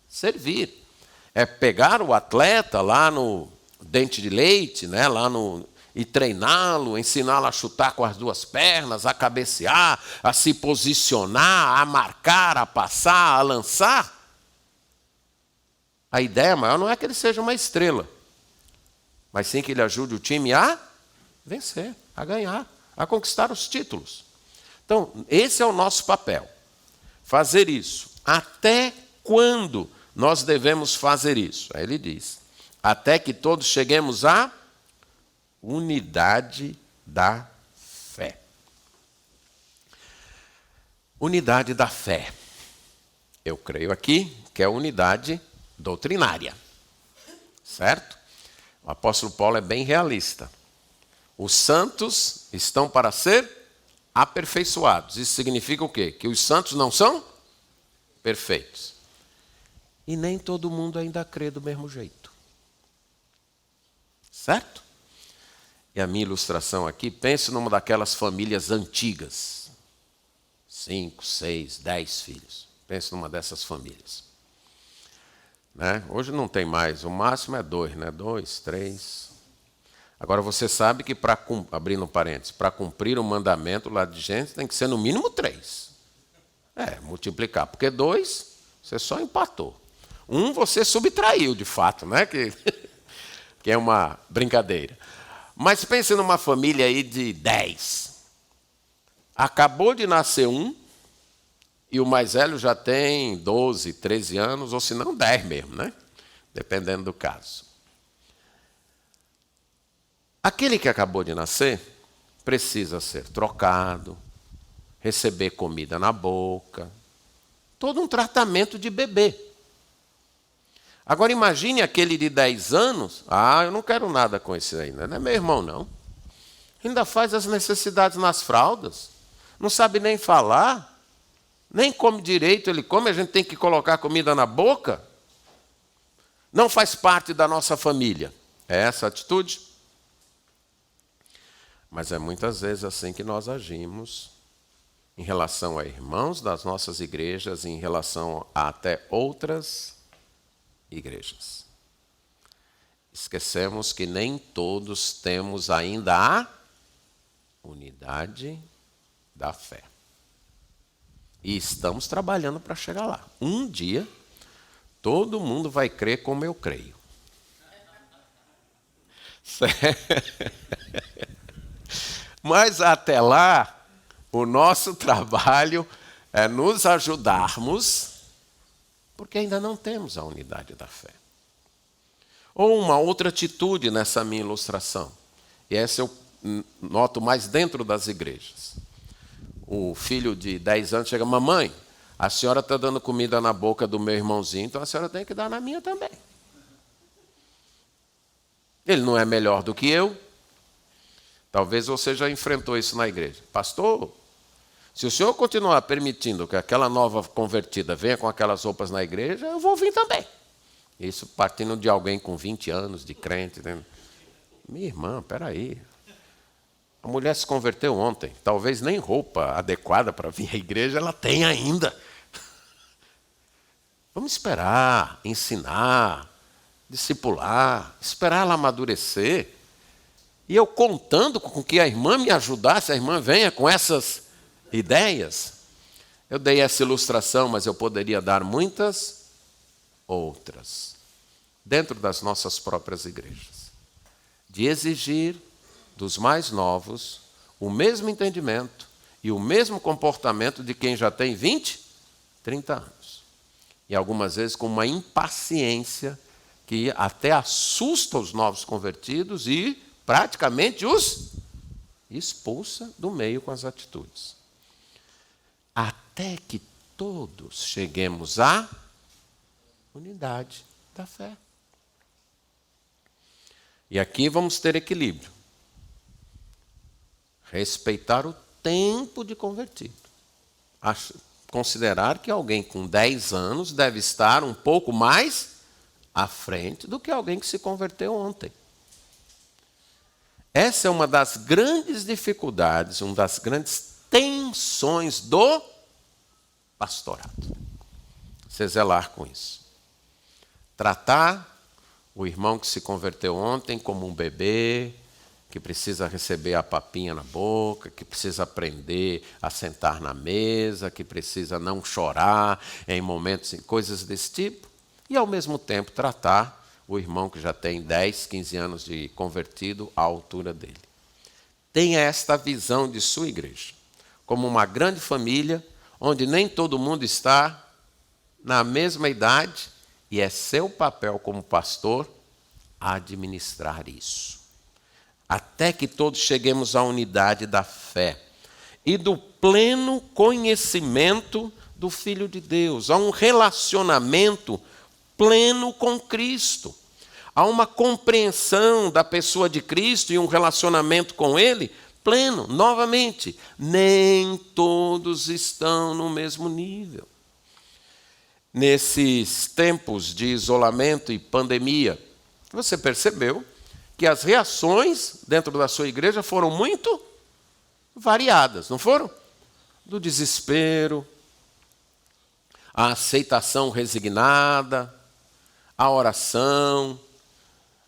Speaker 1: servir. É pegar o atleta lá no dente de leite, né? E treiná-lo, ensiná-lo a chutar com as 2 pernas, a cabecear, a se posicionar, a marcar, a passar, a lançar. A ideia maior não é que ele seja uma estrela, mas sim que ele ajude o time a vencer, a ganhar, a conquistar os títulos. Então, esse é o nosso papel, fazer isso. Até quando nós devemos fazer isso? Aí ele diz, até que todos cheguemos à unidade da fé. Unidade da fé. Eu creio aqui que é unidade doutrinária. Certo? O apóstolo Paulo é bem realista. Os santos estão para ser aperfeiçoados. Isso significa o quê? Que os santos não são perfeitos. E nem todo mundo ainda crê do mesmo jeito. Certo? E a minha ilustração aqui, pense numa daquelas famílias antigas. 5, 6, 10 filhos. Pense numa dessas famílias. Né? Hoje não tem mais, o máximo é 2, né? 2, 3. Agora você sabe que, abrindo parênteses, para cumprir o mandamento lá de Gênesis, tem que ser no mínimo 3. Multiplicar, porque 2, você só empatou. 1 você subtraiu, de fato, né? Que é uma brincadeira. Mas pense numa família aí de 10. Acabou de nascer um, e o mais velho já tem 12, 13 anos, ou se não 10 mesmo, né? Dependendo do caso. Aquele que acabou de nascer precisa ser trocado, receber comida na boca, todo um tratamento de bebê. Agora imagine aquele de 10 anos, eu não quero nada com esse aí, não é meu irmão não. Ainda faz as necessidades nas fraldas, não sabe nem falar, nem come direito, ele come, a gente tem que colocar comida na boca. Não faz parte da nossa família. É essa a atitude? Mas é muitas vezes assim que nós agimos em relação a irmãos das nossas igrejas, em relação a até outras igrejas. Esquecemos que nem todos temos ainda a unidade da fé. E estamos trabalhando para chegar lá. Um dia, todo mundo vai crer como eu creio. Mas até lá, o nosso trabalho é nos ajudarmos, porque ainda não temos a unidade da fé. Ou uma outra atitude nessa minha ilustração, e essa eu noto mais dentro das igrejas. O filho de 10 anos chega, mamãe, a senhora está dando comida na boca do meu irmãozinho, então a senhora tem que dar na minha também. Ele não é melhor do que eu. Talvez você já enfrentou isso na igreja. Pastor, se o senhor continuar permitindo que aquela nova convertida venha com aquelas roupas na igreja, eu vou vir também. Isso partindo de alguém com 20 anos de crente. Né? Minha irmã, peraí. A mulher se converteu ontem. Talvez nem roupa adequada para vir à igreja ela tem ainda. Vamos esperar, ensinar, discipular, esperar ela amadurecer. E eu contando com que a irmã me ajudasse, a irmã venha com essas ideias. Eu dei essa ilustração, mas eu poderia dar muitas outras. Dentro das nossas próprias igrejas. De exigir dos mais novos o mesmo entendimento e o mesmo comportamento de quem já tem 20, 30 anos. E algumas vezes com uma impaciência que até assusta os novos convertidos e praticamente os expulsa do meio com as atitudes. Até que todos cheguemos à unidade da fé. E aqui vamos ter equilíbrio. Respeitar o tempo de convertido. Considerar que alguém com 10 anos deve estar um pouco mais à frente do que alguém que se converteu ontem. Essa é uma das grandes dificuldades, uma das grandes tensões do pastorado. Você zelar com isso. Tratar o irmão que se converteu ontem como um bebê, que precisa receber a papinha na boca, que precisa aprender a sentar na mesa, que precisa não chorar em momentos, em coisas desse tipo, e ao mesmo tempo tratar o irmão que já tem 10, 15 anos de convertido à altura dele. Tenha esta visão de sua igreja, como uma grande família, onde nem todo mundo está na mesma idade E é seu papel como pastor administrar isso. Até que todos cheguemos à unidade da fé e do pleno conhecimento do Filho de Deus, a um relacionamento pleno com Cristo. Há uma compreensão da pessoa de Cristo e um relacionamento com Ele pleno. Novamente, nem todos estão no mesmo nível. Nesses tempos de isolamento e pandemia, você percebeu que as reações dentro da sua igreja foram muito variadas, não foram? Do desespero, a aceitação resignada, a oração.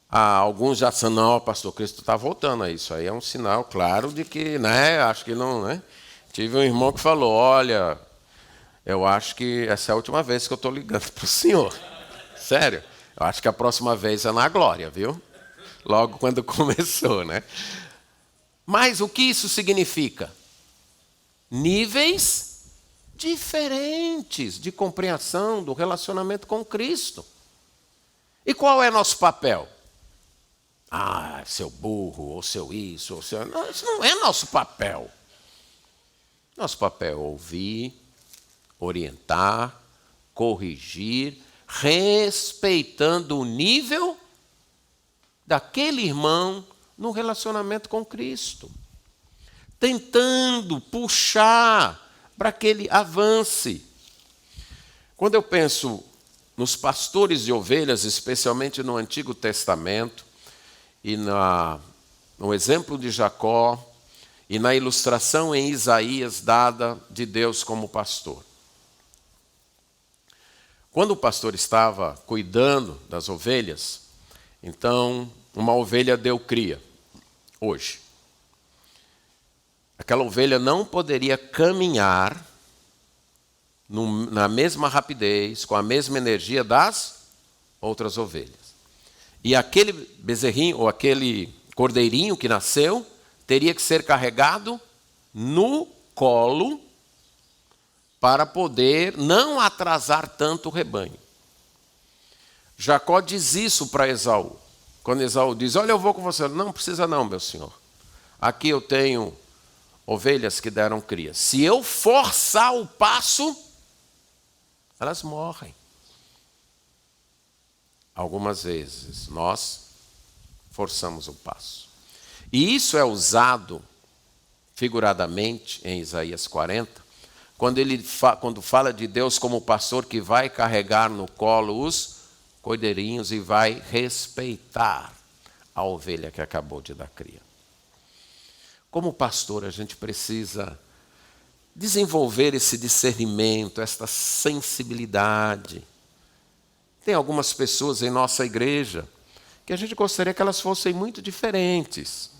Speaker 1: Alguns já disseram, não, pastor Cristo está voltando a isso. Aí é um sinal claro de que, acho que não, Tive um irmão que falou, olha, eu acho que essa é a última vez que eu estou ligando para o senhor. Sério, eu acho que a próxima vez é na glória, viu? Logo quando começou, Mas o que isso significa? Níveis diferentes de compreensão do relacionamento com Cristo. E qual é nosso papel? Seu burro, ou seu isso, ou seu... Não, isso não é nosso papel. Nosso papel é ouvir, orientar, corrigir, respeitando o nível daquele irmão no relacionamento com Cristo. Tentando puxar para que ele avance. Quando eu penso nos pastores de ovelhas, especialmente no Antigo Testamento, e no exemplo de Jacó, e na ilustração em Isaías dada de Deus como pastor. Quando o pastor estava cuidando das ovelhas, então uma ovelha deu cria, hoje. Aquela ovelha não poderia caminhar na mesma rapidez, com a mesma energia das outras ovelhas. E aquele bezerrinho, ou aquele cordeirinho que nasceu, teria que ser carregado no colo para poder não atrasar tanto o rebanho. Jacó diz isso para Esaú. Quando Esaú diz, olha, eu vou com você. Não precisa não, meu senhor. Aqui eu tenho ovelhas que deram cria. Se eu forçar o passo, elas morrem. Algumas vezes nós forçamos o passo. E isso é usado figuradamente em Isaías 40, quando fala de Deus como pastor que vai carregar no colo os cordeirinhos e vai respeitar a ovelha que acabou de dar cria. Como pastor, a gente precisa desenvolver esse discernimento, esta sensibilidade. Tem algumas pessoas em nossa igreja que a gente gostaria que elas fossem muito diferentes.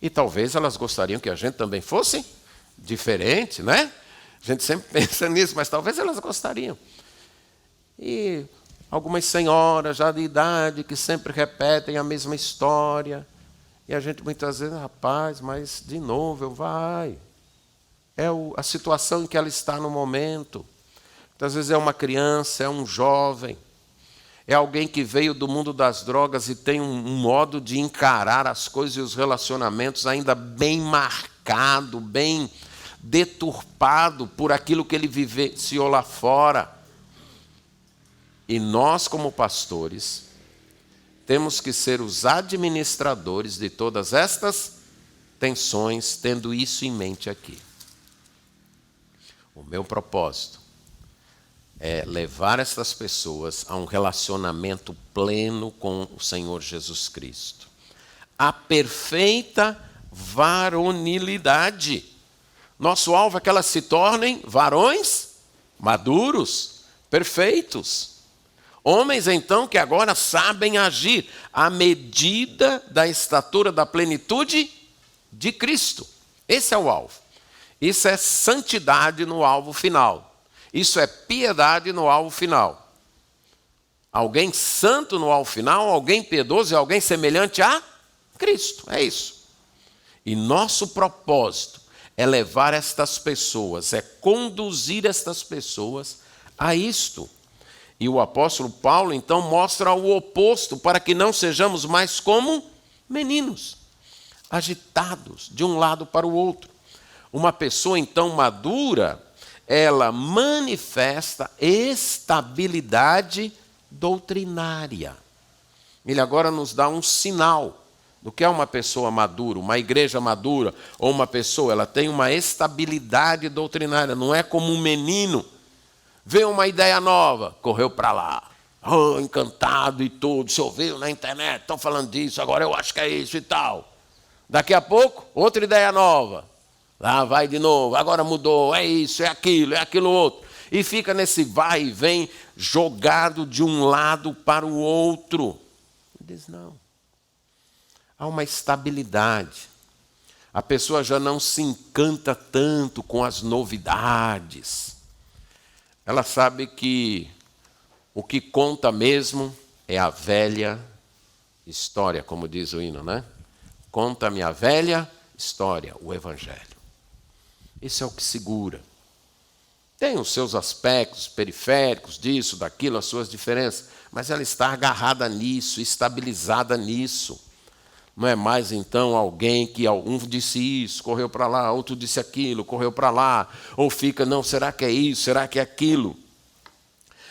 Speaker 1: E talvez elas gostariam que a gente também fosse diferente, A gente sempre pensa nisso, mas talvez elas gostariam. E algumas senhoras já de idade que sempre repetem a mesma história. E a gente muitas vezes, rapaz, mas de novo, vai. É a situação em que ela está no momento. Muitas vezes é uma criança, é um jovem. É alguém que veio do mundo das drogas e tem um modo de encarar as coisas e os relacionamentos ainda bem marcado, bem deturpado por aquilo que ele vivenciou lá fora. E nós, como pastores, temos que ser os administradores de todas estas tensões, tendo isso em mente aqui. O meu propósito é levar essas pessoas a um relacionamento pleno com o Senhor Jesus Cristo. A perfeita varonilidade. Nosso alvo é que elas se tornem varões maduros, perfeitos. Homens, então, que agora sabem agir à medida da estatura da plenitude de Cristo. Esse é o alvo. Isso é santidade no alvo final. Isso é piedade no alvo final. Alguém santo no alvo final, alguém piedoso e alguém semelhante a Cristo. É isso. E nosso propósito é levar estas pessoas, é conduzir estas pessoas a isto. E o apóstolo Paulo, então, mostra o oposto, para que não sejamos mais como meninos, agitados de um lado para o outro. Uma pessoa, então, madura, ela manifesta estabilidade doutrinária. Ele agora nos dá um sinal do que é uma pessoa madura, uma igreja madura, ou uma pessoa, ela tem uma estabilidade doutrinária, não é como um menino. Vê uma ideia nova, correu para lá, encantado e tudo, se ouviu na internet, estão falando disso, agora eu acho que é isso e tal. Daqui a pouco, outra ideia nova, lá vai de novo, agora mudou, é isso, é aquilo outro. E fica nesse vai e vem, jogado de um lado para o outro. Ele diz, não, há uma estabilidade. A pessoa já não se encanta tanto com as novidades. Ela sabe que o que conta mesmo é a velha história, como diz o hino, né? Conta-me a velha história, o Evangelho. Isso é o que segura. Tem os seus aspectos periféricos, disso, daquilo, as suas diferenças, mas ela está agarrada nisso, estabilizada nisso. Não é mais, então, alguém que um disse isso, correu para lá, outro disse aquilo, correu para lá, ou fica, não, será que é isso, será que é aquilo?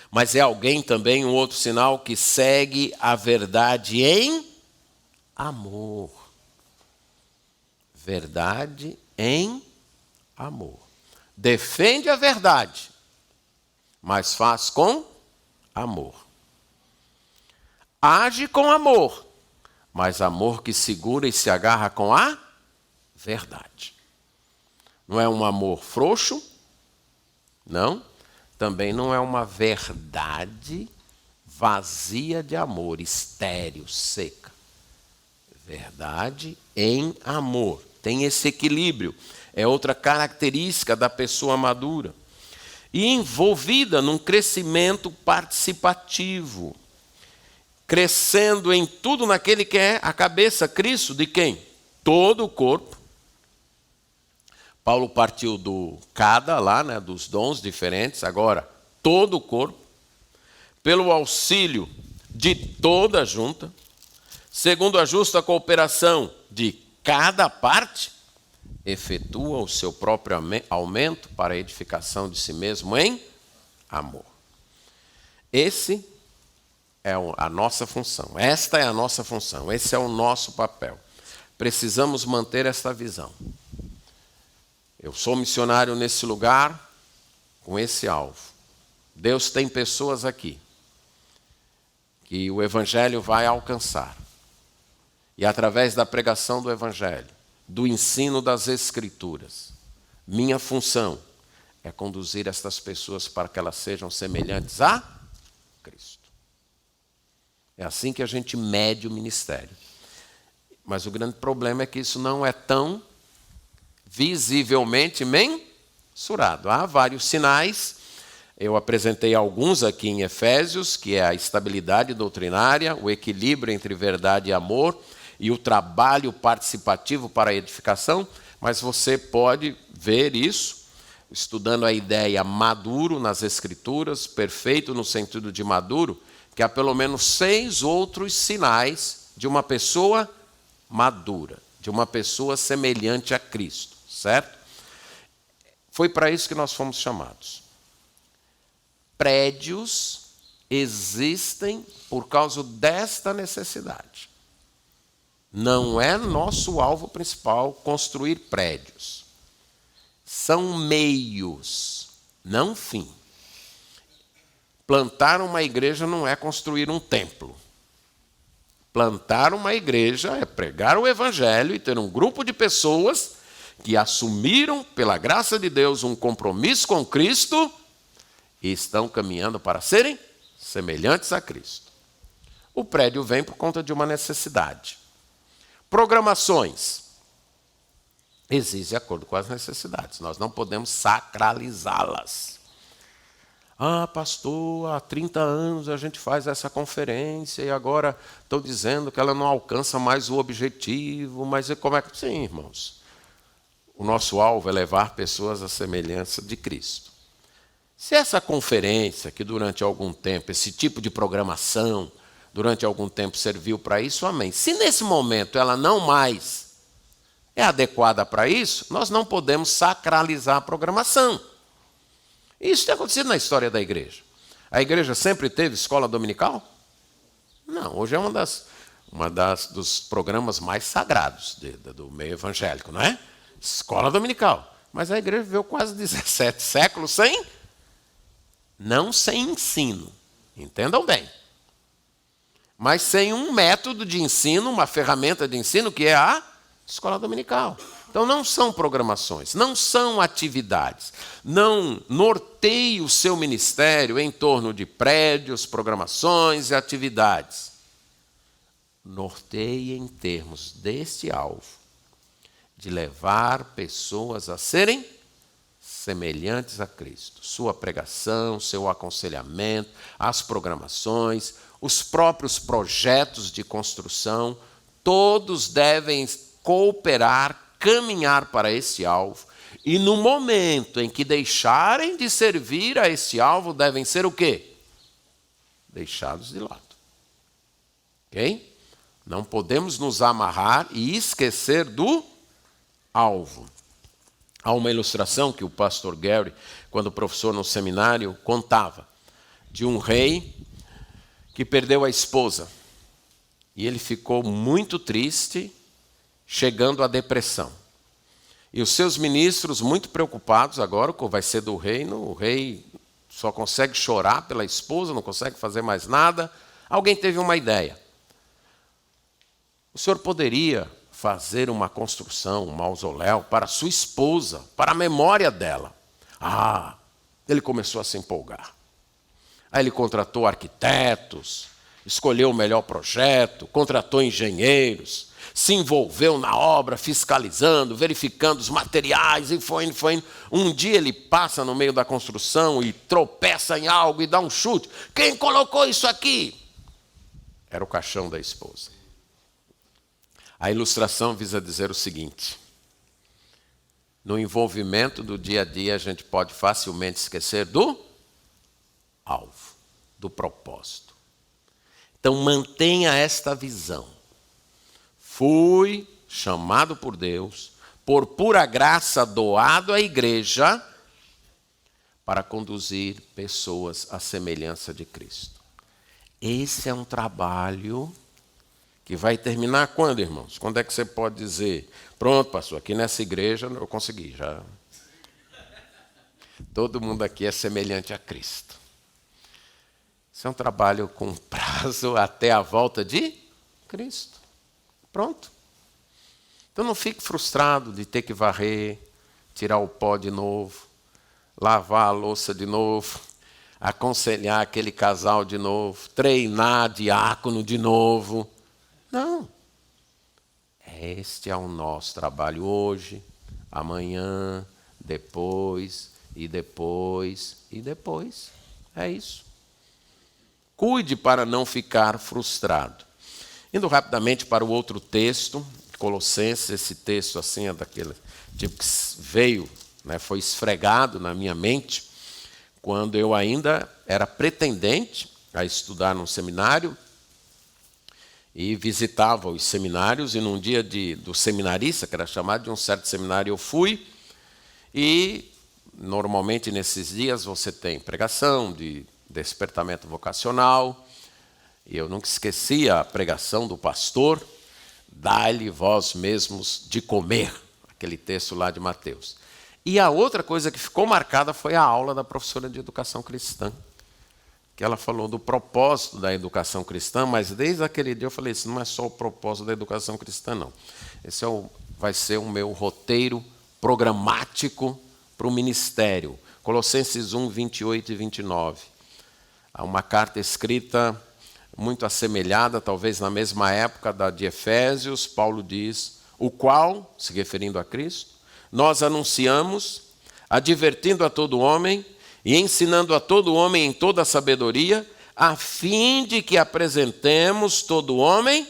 Speaker 1: Mas é alguém também, um outro sinal, que segue a verdade em amor. Verdade em amor. Defende a verdade, mas faz com amor. Age com amor, mas amor que segura e se agarra com a verdade. Não é um amor frouxo, não. Também não é uma verdade vazia de amor, estéril, seca. Verdade em amor. Tem esse equilíbrio. É outra característica da pessoa madura. E envolvida num crescimento participativo. Crescendo em tudo naquele que é a cabeça, Cristo, de quem? Todo o corpo. Paulo partiu do cada lá, né, dos dons diferentes, agora todo o corpo, pelo auxílio de toda a junta, segundo a justa cooperação de cada parte, efetua o seu próprio aumento para a edificação de si mesmo em amor. Esse é a nossa função. Esta é a nossa função. Esse é o nosso papel. Precisamos manter esta visão. Eu sou missionário nesse lugar com esse alvo. Deus tem pessoas aqui que o Evangelho vai alcançar. E através da pregação do Evangelho, do ensino das Escrituras, minha função é conduzir estas pessoas para que elas sejam semelhantes a Cristo. É assim que a gente mede o ministério. Mas o grande problema é que isso não é tão visivelmente mensurado. Há vários sinais. Eu apresentei alguns aqui em Efésios, que é a estabilidade doutrinária, o equilíbrio entre verdade e amor e o trabalho participativo para a edificação, mas você pode ver isso estudando a ideia maduro nas Escrituras, perfeito no sentido de maduro, que há pelo menos 6 outros sinais de uma pessoa madura, de uma pessoa semelhante a Cristo, certo? Foi para isso que nós fomos chamados. Prédios existem por causa desta necessidade. Não é nosso alvo principal construir prédios. São meios, não fim. Plantar uma igreja não é construir um templo. Plantar uma igreja é pregar o Evangelho e ter um grupo de pessoas que assumiram, pela graça de Deus, um compromisso com Cristo e estão caminhando para serem semelhantes a Cristo. O prédio vem por conta de uma necessidade. Programações existem de acordo com as necessidades. Nós não podemos sacralizá-las. Ah, pastor, há 30 anos a gente faz essa conferência e agora estão dizendo que ela não alcança mais o objetivo. Mas como é que... Sim, irmãos. O nosso alvo é levar pessoas à semelhança de Cristo. Se essa conferência, que durante algum tempo, esse tipo de programação, durante algum tempo serviu para isso, amém. Se nesse momento ela não mais é adequada para isso, nós não podemos sacralizar a programação. Isso tem acontecido na história da igreja. A igreja sempre teve escola dominical? Não, hoje é dos programas mais sagrados do meio evangélico, não é? Escola dominical. Mas a igreja viveu quase 17 séculos não sem ensino, entendam bem. Mas sem um método de ensino, uma ferramenta de ensino, que é a escola dominical. Então não são programações, não são atividades. Não norteie o seu ministério em torno de prédios, programações e atividades. Norteie em termos deste alvo, de levar pessoas a serem semelhantes a Cristo. Sua pregação, seu aconselhamento, as programações, os próprios projetos de construção, todos devem cooperar, caminhar para esse alvo. E no momento em que deixarem de servir a esse alvo, devem ser o quê? Deixados de lado. Ok? Não podemos nos amarrar e esquecer do alvo. Há uma ilustração que o pastor Gary, quando professor no seminário, contava de um rei que perdeu a esposa. E ele ficou muito triste, chegando à depressão. E os seus ministros, muito preocupados agora, com o que vai ser do reino, o rei só consegue chorar pela esposa, não consegue fazer mais nada. Alguém teve uma ideia. O senhor poderia fazer uma construção, um mausoléu para sua esposa, para a memória dela. Ele começou a se empolgar. Aí ele contratou arquitetos, escolheu o melhor projeto, contratou engenheiros, se envolveu na obra, fiscalizando, verificando os materiais, e foi indo. Um dia ele passa no meio da construção e tropeça em algo e dá um chute. Quem colocou isso aqui? Era o caixão da esposa. A ilustração visa dizer o seguinte: no envolvimento do dia a dia, a gente pode facilmente esquecer do alvo, do propósito. Então, mantenha esta visão. Fui chamado por Deus, por pura graça doado à igreja, para conduzir pessoas à semelhança de Cristo. Esse é um trabalho que vai terminar quando, irmãos? Quando é que você pode dizer, pronto, pastor, aqui nessa igreja eu consegui, já. Todo mundo aqui é semelhante a Cristo. Isso é um trabalho com prazo até a volta de Cristo. Pronto. Então não fique frustrado de ter que varrer, tirar o pó de novo, lavar a louça de novo, aconselhar aquele casal de novo, treinar diácono de novo. Não. Este é o nosso trabalho hoje, amanhã, depois, e depois, e depois. É isso. Cuide para não ficar frustrado. Indo rapidamente para o outro texto, Colossenses, esse texto assim é daquele tipo que veio, foi esfregado na minha mente, quando eu ainda era pretendente a estudar num seminário, e visitava os seminários, e num dia do seminarista, que era chamado de um certo seminário, eu fui, e normalmente nesses dias você tem pregação de despertamento vocacional, e eu nunca esquecia a pregação do pastor, dai-lhe vós mesmos de comer, aquele texto lá de Mateus. E a outra coisa que ficou marcada foi a aula da professora de educação cristã, que ela falou do propósito da educação cristã, mas desde aquele dia eu falei, isso não é só o propósito da educação cristã, não. Esse vai ser o meu roteiro programático para o ministério. Colossenses 1, 28 e 29. Há uma carta escrita muito assemelhada, talvez na mesma época da de Efésios. Paulo diz, o qual, se referindo a Cristo, nós anunciamos, advertindo a todo homem, e ensinando a todo homem em toda a sabedoria, a fim de que apresentemos todo homem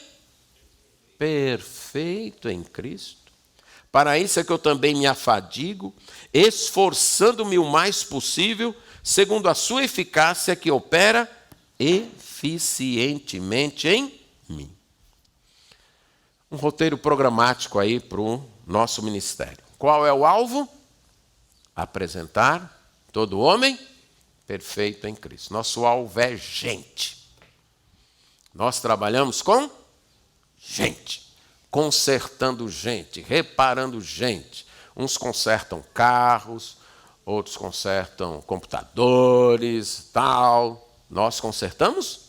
Speaker 1: perfeito em Cristo. Para isso é que eu também me afadigo, esforçando-me o mais possível, segundo a sua eficácia que opera eficientemente em mim. Um roteiro programático aí para o nosso ministério. Qual é o alvo? Apresentar todo homem perfeito em Cristo. Nosso alvo é gente. Nós trabalhamos com gente, consertando gente, reparando gente. Uns consertam carros, outros consertam computadores, tal. Nós consertamos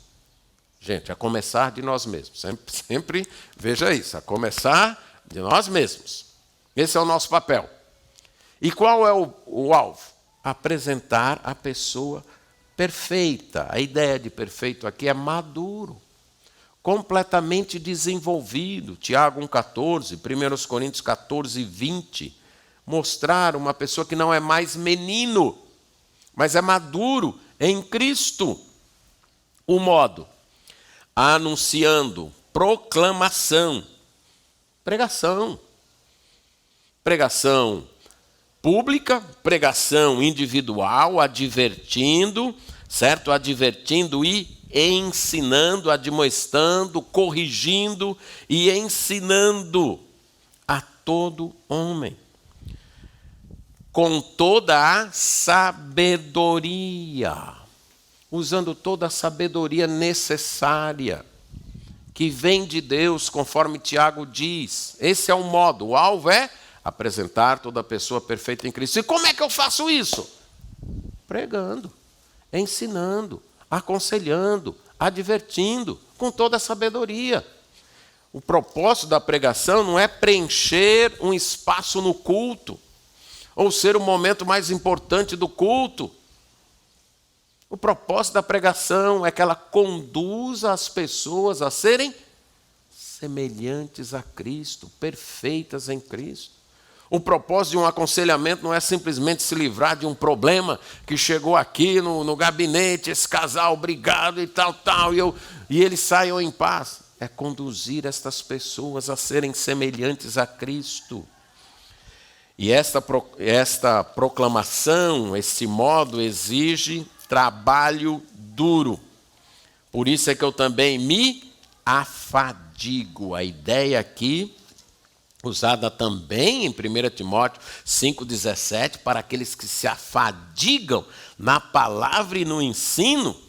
Speaker 1: gente, a começar de nós mesmos. Sempre veja isso, a começar de nós mesmos. Esse é o nosso papel. E qual é o alvo? Apresentar a pessoa perfeita. A ideia de perfeito aqui é maduro, completamente desenvolvido. Tiago 1,14, 1 Coríntios 14, 20. Mostrar uma pessoa que não é mais menino, mas é maduro em Cristo. O modo: anunciando, proclamação, pregação. Pregação pública, pregação individual, advertindo, certo? Advertindo e ensinando, admoestando, corrigindo e ensinando a todo homem, com toda a sabedoria, usando toda a sabedoria necessária, que vem de Deus, conforme Tiago diz. Esse é o modo, o alvo é apresentar toda a pessoa perfeita em Cristo. E como é que eu faço isso? Pregando, ensinando, aconselhando, advertindo, com toda a sabedoria. O propósito da pregação não é preencher um espaço no culto, ou ser o momento mais importante do culto. O propósito da pregação é que ela conduza as pessoas a serem semelhantes a Cristo, perfeitas em Cristo. O propósito de um aconselhamento não é simplesmente se livrar de um problema que chegou aqui no gabinete, esse casal brigado e tal, e eles saiam em paz. É conduzir estas pessoas a serem semelhantes a Cristo. E esta proclamação, esse modo, exige trabalho duro. Por isso é que eu também me afadigo. A ideia aqui, usada também em 1 Timóteo 5,17, para aqueles que se afadigam na palavra e no ensino,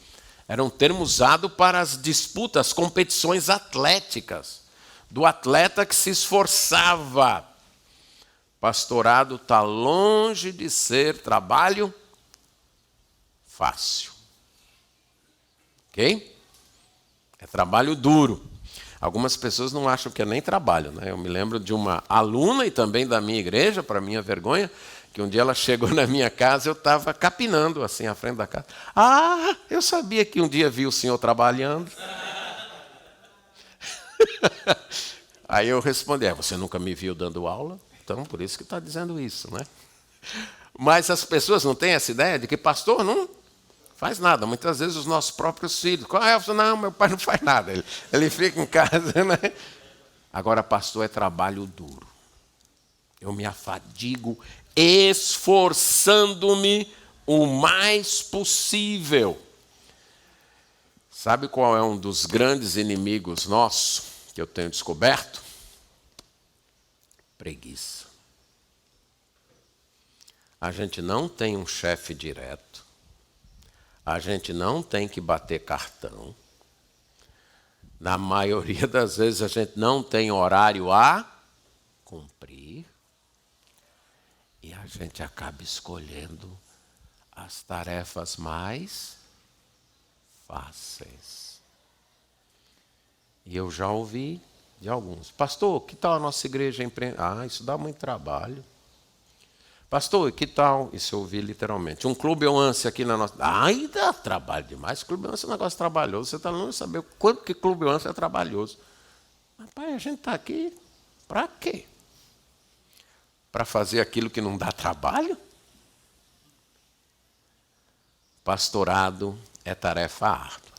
Speaker 1: era um termo usado para as disputas, as competições atléticas, do atleta que se esforçava. Pastorado está longe de ser trabalho fácil. Ok? É trabalho duro. Algumas pessoas não acham que é nem trabalho, né? Eu me lembro de uma aluna e também da minha igreja, para minha vergonha, que um dia ela chegou na minha casa, eu estava capinando assim à frente da casa. Ah, eu sabia que um dia vi o senhor trabalhando. Aí eu respondi, você nunca me viu dando aula? Então, por isso que está dizendo isso, né? Mas as pessoas não têm essa ideia de que pastor não faz nada. Muitas vezes os nossos próprios filhos. Não, meu pai não faz nada. Ele fica em casa, né? Agora, pastor é trabalho duro. Eu me afadigo esforçando-me o mais possível. Sabe qual é um dos grandes inimigos nossos que eu tenho descoberto? Preguiça. A gente não tem um chefe direto. A gente não tem que bater cartão. Na maioria das vezes a gente não tem horário a cumprir. E a gente acaba escolhendo as tarefas mais fáceis. E eu já ouvi de alguns. Pastor, que tal a nossa igreja empreender? Isso dá muito trabalho. Pastor, que tal? Isso eu ouvi literalmente. Um clube ou ânsia aqui na nossa... dá trabalho demais. Clube ou ânsia é um negócio trabalhoso. Você está não saber o quanto que clube ou ânsia é trabalhoso. Mas, pai, a gente está aqui para quê? Para fazer aquilo que não dá trabalho? Pastorado é tarefa árdua.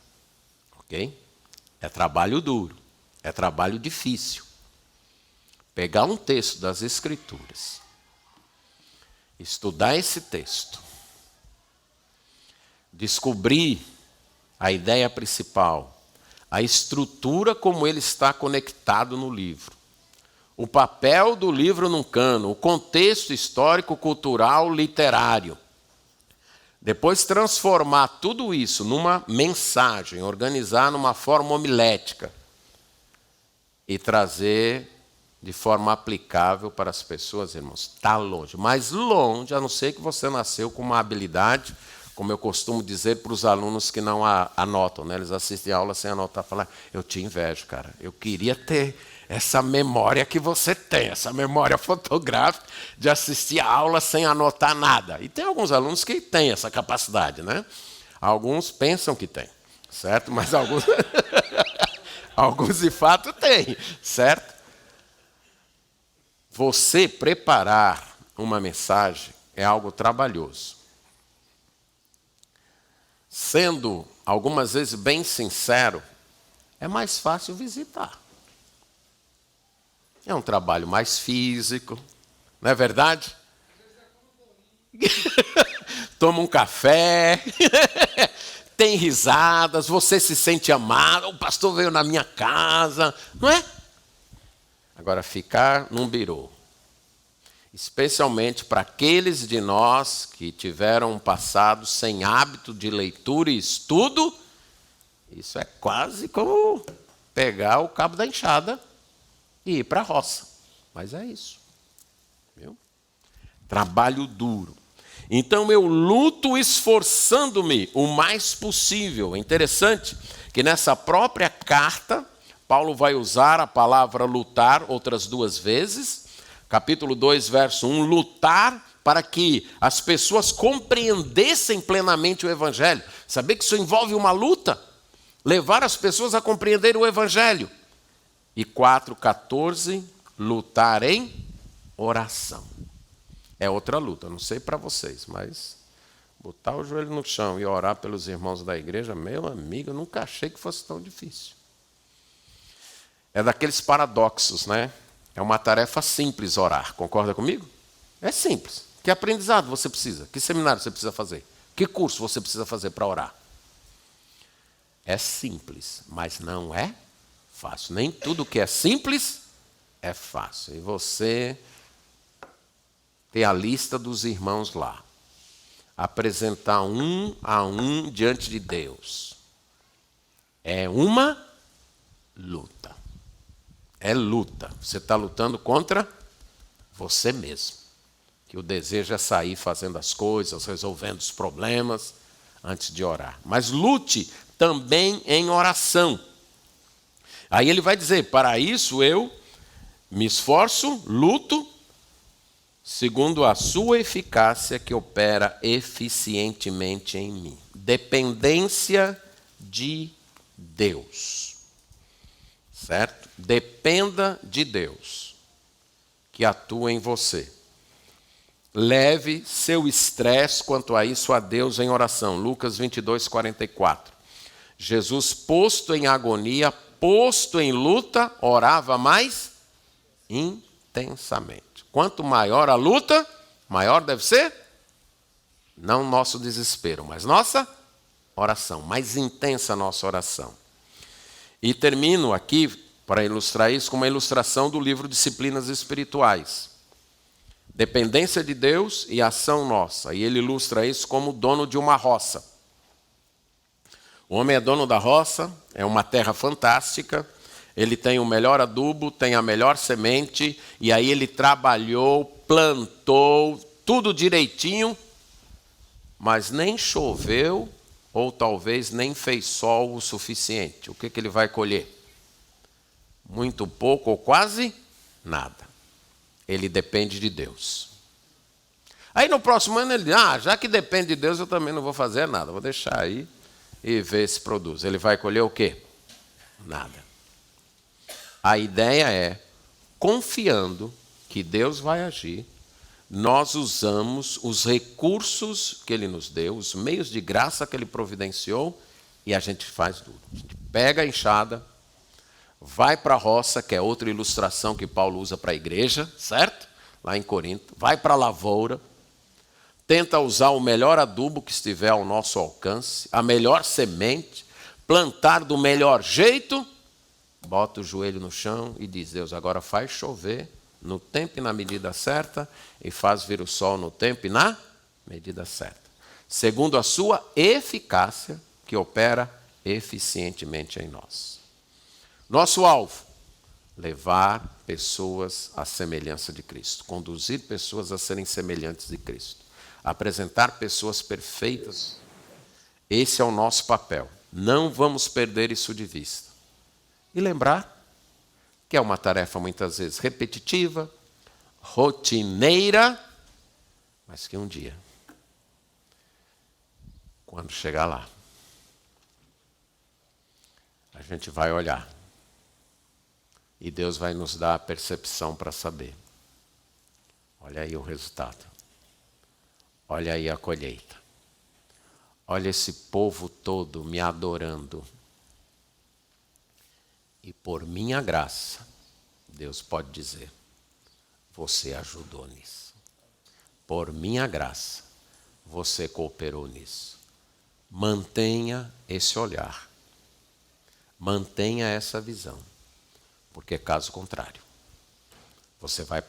Speaker 1: Ok? É trabalho duro. É trabalho difícil. Pegar um texto das Escrituras, estudar esse texto, descobrir a ideia principal, a estrutura como ele está conectado no livro, o papel do livro num cano, o contexto histórico, cultural, literário. Depois transformar tudo isso numa mensagem, organizar numa forma homilética e trazer de forma aplicável para as pessoas, irmãos. Está longe, mas longe, a não ser que você nasceu com uma habilidade, como eu costumo dizer para os alunos que não anotam, né? Eles assistem a aula sem anotar, falar, eu te invejo, cara, eu queria ter essa memória que você tem, essa memória fotográfica de assistir a aula sem anotar nada. E tem alguns alunos que têm essa capacidade, né? Alguns pensam que têm, certo? Mas alguns, alguns de fato têm, certo? Você preparar uma mensagem é algo trabalhoso. Sendo algumas vezes bem sincero, é mais fácil visitar. É um trabalho mais físico, não é verdade? Toma um café, tem risadas, você se sente amado, o pastor veio na minha casa, não é? Agora, ficar num birô, especialmente para aqueles de nós que tiveram um passado sem hábito de leitura e estudo, isso é quase como pegar o cabo da enxada e ir para a roça. Mas é isso. Viu? Trabalho duro. Então eu luto esforçando-me o mais possível. É interessante que nessa própria carta, Paulo vai usar a palavra lutar outras 2 vezes. Capítulo 2, verso 1, lutar para que as pessoas compreendessem plenamente o Evangelho. Saber que isso envolve uma luta. Levar as pessoas a compreender o Evangelho. E 4,14, lutar em oração. É outra luta, não sei para vocês, mas botar o joelho no chão e orar pelos irmãos da igreja, meu amigo, eu nunca achei que fosse tão difícil. É daqueles paradoxos, né? É uma tarefa simples orar, concorda comigo? É simples. Que aprendizado você precisa? Que seminário você precisa fazer? Que curso você precisa fazer para orar? É simples, mas não é fácil. Nem tudo que é simples é fácil. E você ter a lista dos irmãos lá. Apresentar um a um diante de Deus. É uma luta. É luta. Você está lutando contra você mesmo. Que o desejo é sair fazendo as coisas, resolvendo os problemas antes de orar. Mas lute também em oração. Aí ele vai dizer, para isso eu me esforço, luto, segundo a sua eficácia que opera eficientemente em mim. Dependência de Deus. Certo? Dependa de Deus que atua em você. Leve seu estresse quanto a isso a Deus em oração. Lucas 22, 44. Jesus, posto em agonia, posto em luta, orava mais intensamente. Quanto maior a luta, maior deve ser, não nosso desespero, mas nossa oração, mais intensa a nossa oração. E termino aqui, para ilustrar isso, com uma ilustração do livro Disciplinas Espirituais. Dependência de Deus e ação nossa. E ele ilustra isso como dono de uma roça. O homem é dono da roça, é uma terra fantástica, ele tem o melhor adubo, tem a melhor semente, e aí ele trabalhou, plantou, tudo direitinho, mas nem choveu, ou talvez nem fez sol o suficiente. O que ele vai colher? Muito pouco ou quase nada. Ele depende de Deus. Aí no próximo ano ele diz, já que depende de Deus, eu também não vou fazer nada, vou deixar aí e ver se produz. Ele vai colher o quê? Nada. A ideia é, confiando que Deus vai agir, nós usamos os recursos que Ele nos deu, os meios de graça que Ele providenciou, e a gente faz tudo. A gente pega a enxada, vai para a roça, que é outra ilustração que Paulo usa para a igreja, certo? Lá em Corinto. Vai para a lavoura, tenta usar o melhor adubo que estiver ao nosso alcance, a melhor semente, plantar do melhor jeito, bota o joelho no chão e diz: Deus, agora faz chover no tempo e na medida certa, e faz vir o sol no tempo e na medida certa, segundo a sua eficácia, que opera eficientemente em nós. Nosso alvo: levar pessoas à semelhança de Cristo, conduzir pessoas a serem semelhantes de Cristo, apresentar pessoas perfeitas. Esse é o nosso papel. Não vamos perder isso de vista. E lembrar que é uma tarefa muitas vezes repetitiva, rotineira, mas que um dia, quando chegar lá, a gente vai olhar e Deus vai nos dar a percepção para saber. Olha aí o resultado. Olha aí a colheita. Olha esse povo todo me adorando. E por minha graça, Deus pode dizer: você ajudou nisso. Por minha graça, você cooperou nisso. Mantenha esse olhar. Mantenha essa visão. Porque caso contrário, você vai